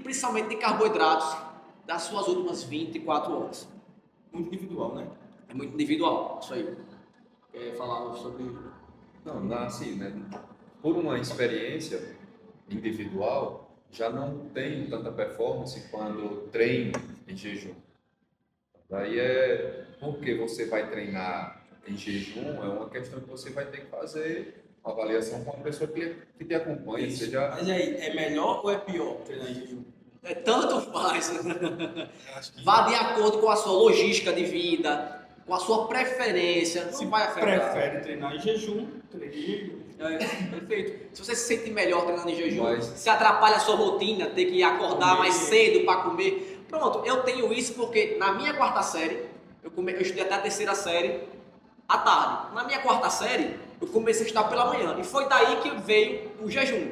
principalmente de carboidratos, das suas últimas 24 horas. Muito individual, né? É muito individual, isso aí. Quer falar sobre... Não, assim, né? Por uma experiência individual, já não tenho tanta performance quando treino em jejum. Daí porque você vai treinar em jejum, é uma questão que você vai ter que fazer uma avaliação com uma pessoa que te acompanha. Seja... Mas aí, é melhor ou é pior treinar em jejum? Tanto faz. Vá de acordo com a sua logística de vida, com a sua preferência. Se vai afetar. prefere treinar em jejum, treine em jejum. Perfeito. Se você se sente melhor treinando em jejum, Mas... se atrapalha a sua rotina, ter que acordar mais cedo para comer. Pronto, eu tenho isso porque na minha quarta série, eu estudei até a terceira série à tarde. Na minha quarta série, eu comecei a estudar pela manhã. E foi daí que veio o jejum.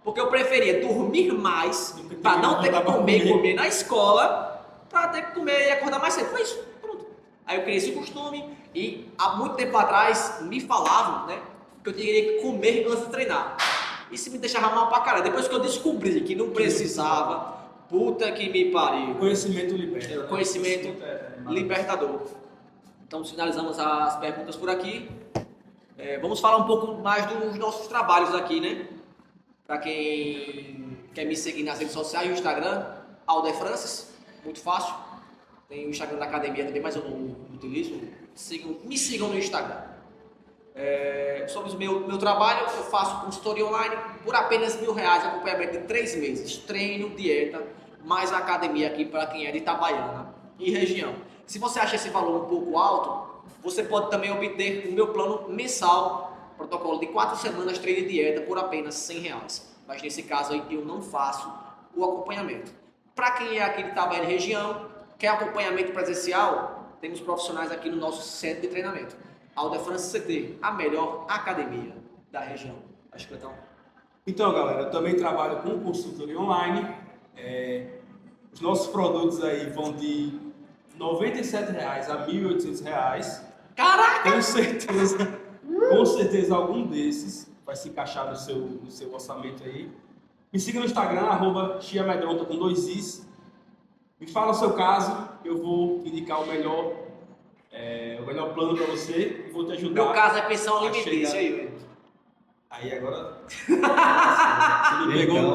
Porque eu preferia dormir mais, para não ter que comer na escola, para ter que comer e acordar mais cedo. Foi isso, pronto. Aí eu criei esse costume e há muito tempo atrás me falavam, né, que eu teria que comer antes de treinar. Isso me deixava mal pra caralho. Depois que eu descobri que não precisava, puta que me pariu. Conhecimento liberta. Conhecimento libertador. Então finalizamos as perguntas por aqui. Vamos falar um pouco mais dos nossos trabalhos aqui, né? Para quem quer me seguir nas redes sociais, o Instagram, Alder Francis, muito fácil. Tem o Instagram da academia também, mas eu não utilizo. Me sigam no Instagram. Sobre o meu trabalho, eu faço consultoria online por apenas R$1.000, acompanhamento de 3 meses. Treino, dieta, mais a academia aqui para quem é de Itabaiana e região. Se você acha esse valor um pouco alto, você pode também obter o meu plano mensal, protocolo de 4 semanas, treino e dieta por apenas R$100. Mas nesse caso aí eu não faço o acompanhamento. Para quem é aqui de Itabaiana e região, quer acompanhamento presencial, temos profissionais aqui no nosso centro de treinamento. Alder Francis CT, a melhor academia da região. Acho que Então, galera, eu também trabalho com consultoria online. Os nossos produtos aí vão de R$ 97,00 a R$ 1.800. Caraca! Com certeza algum desses vai se encaixar no seu orçamento aí. Me siga no Instagram, @chiamedronta com 2 Is. Me fala o seu caso, eu vou indicar o melhor plano para você e vou te ajudar. Meu caso é pensão alimentícia aí, velho. Aí agora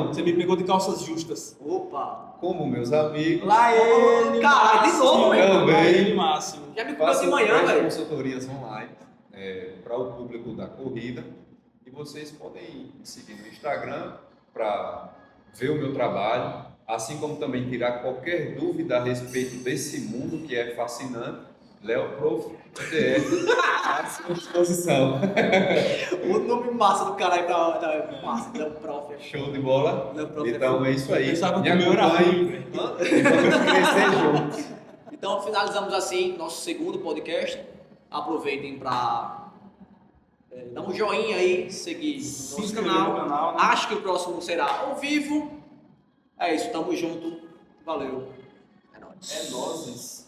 você me pegou de calças justas. Opa! Como meus amigos. Lá ele, cara, de novo, Máximo. velho. Lá ele, Máximo. Já me comeu de manhã, faço velho. consultorias online para o público da corrida. E vocês podem me seguir no Instagram para ver o meu trabalho, assim como também tirar qualquer dúvida a respeito desse mundo que é fascinante. Léo Prof. PDF à sua disposição. O nome massa do caralho tá massa, Léo Prof. Show de bola? Léo Prof. Então é isso aí. Eu pensava Me que o meu era acompanhe. ruim, velho. E vamos crescer juntos. Então finalizamos assim nosso segundo podcast. Aproveitem para dar um joinha aí, seguir o Se nosso inscrever canal. no canal, né? Acho que o próximo será ao vivo. É isso, tamo junto. Valeu. É nóis. É nozes.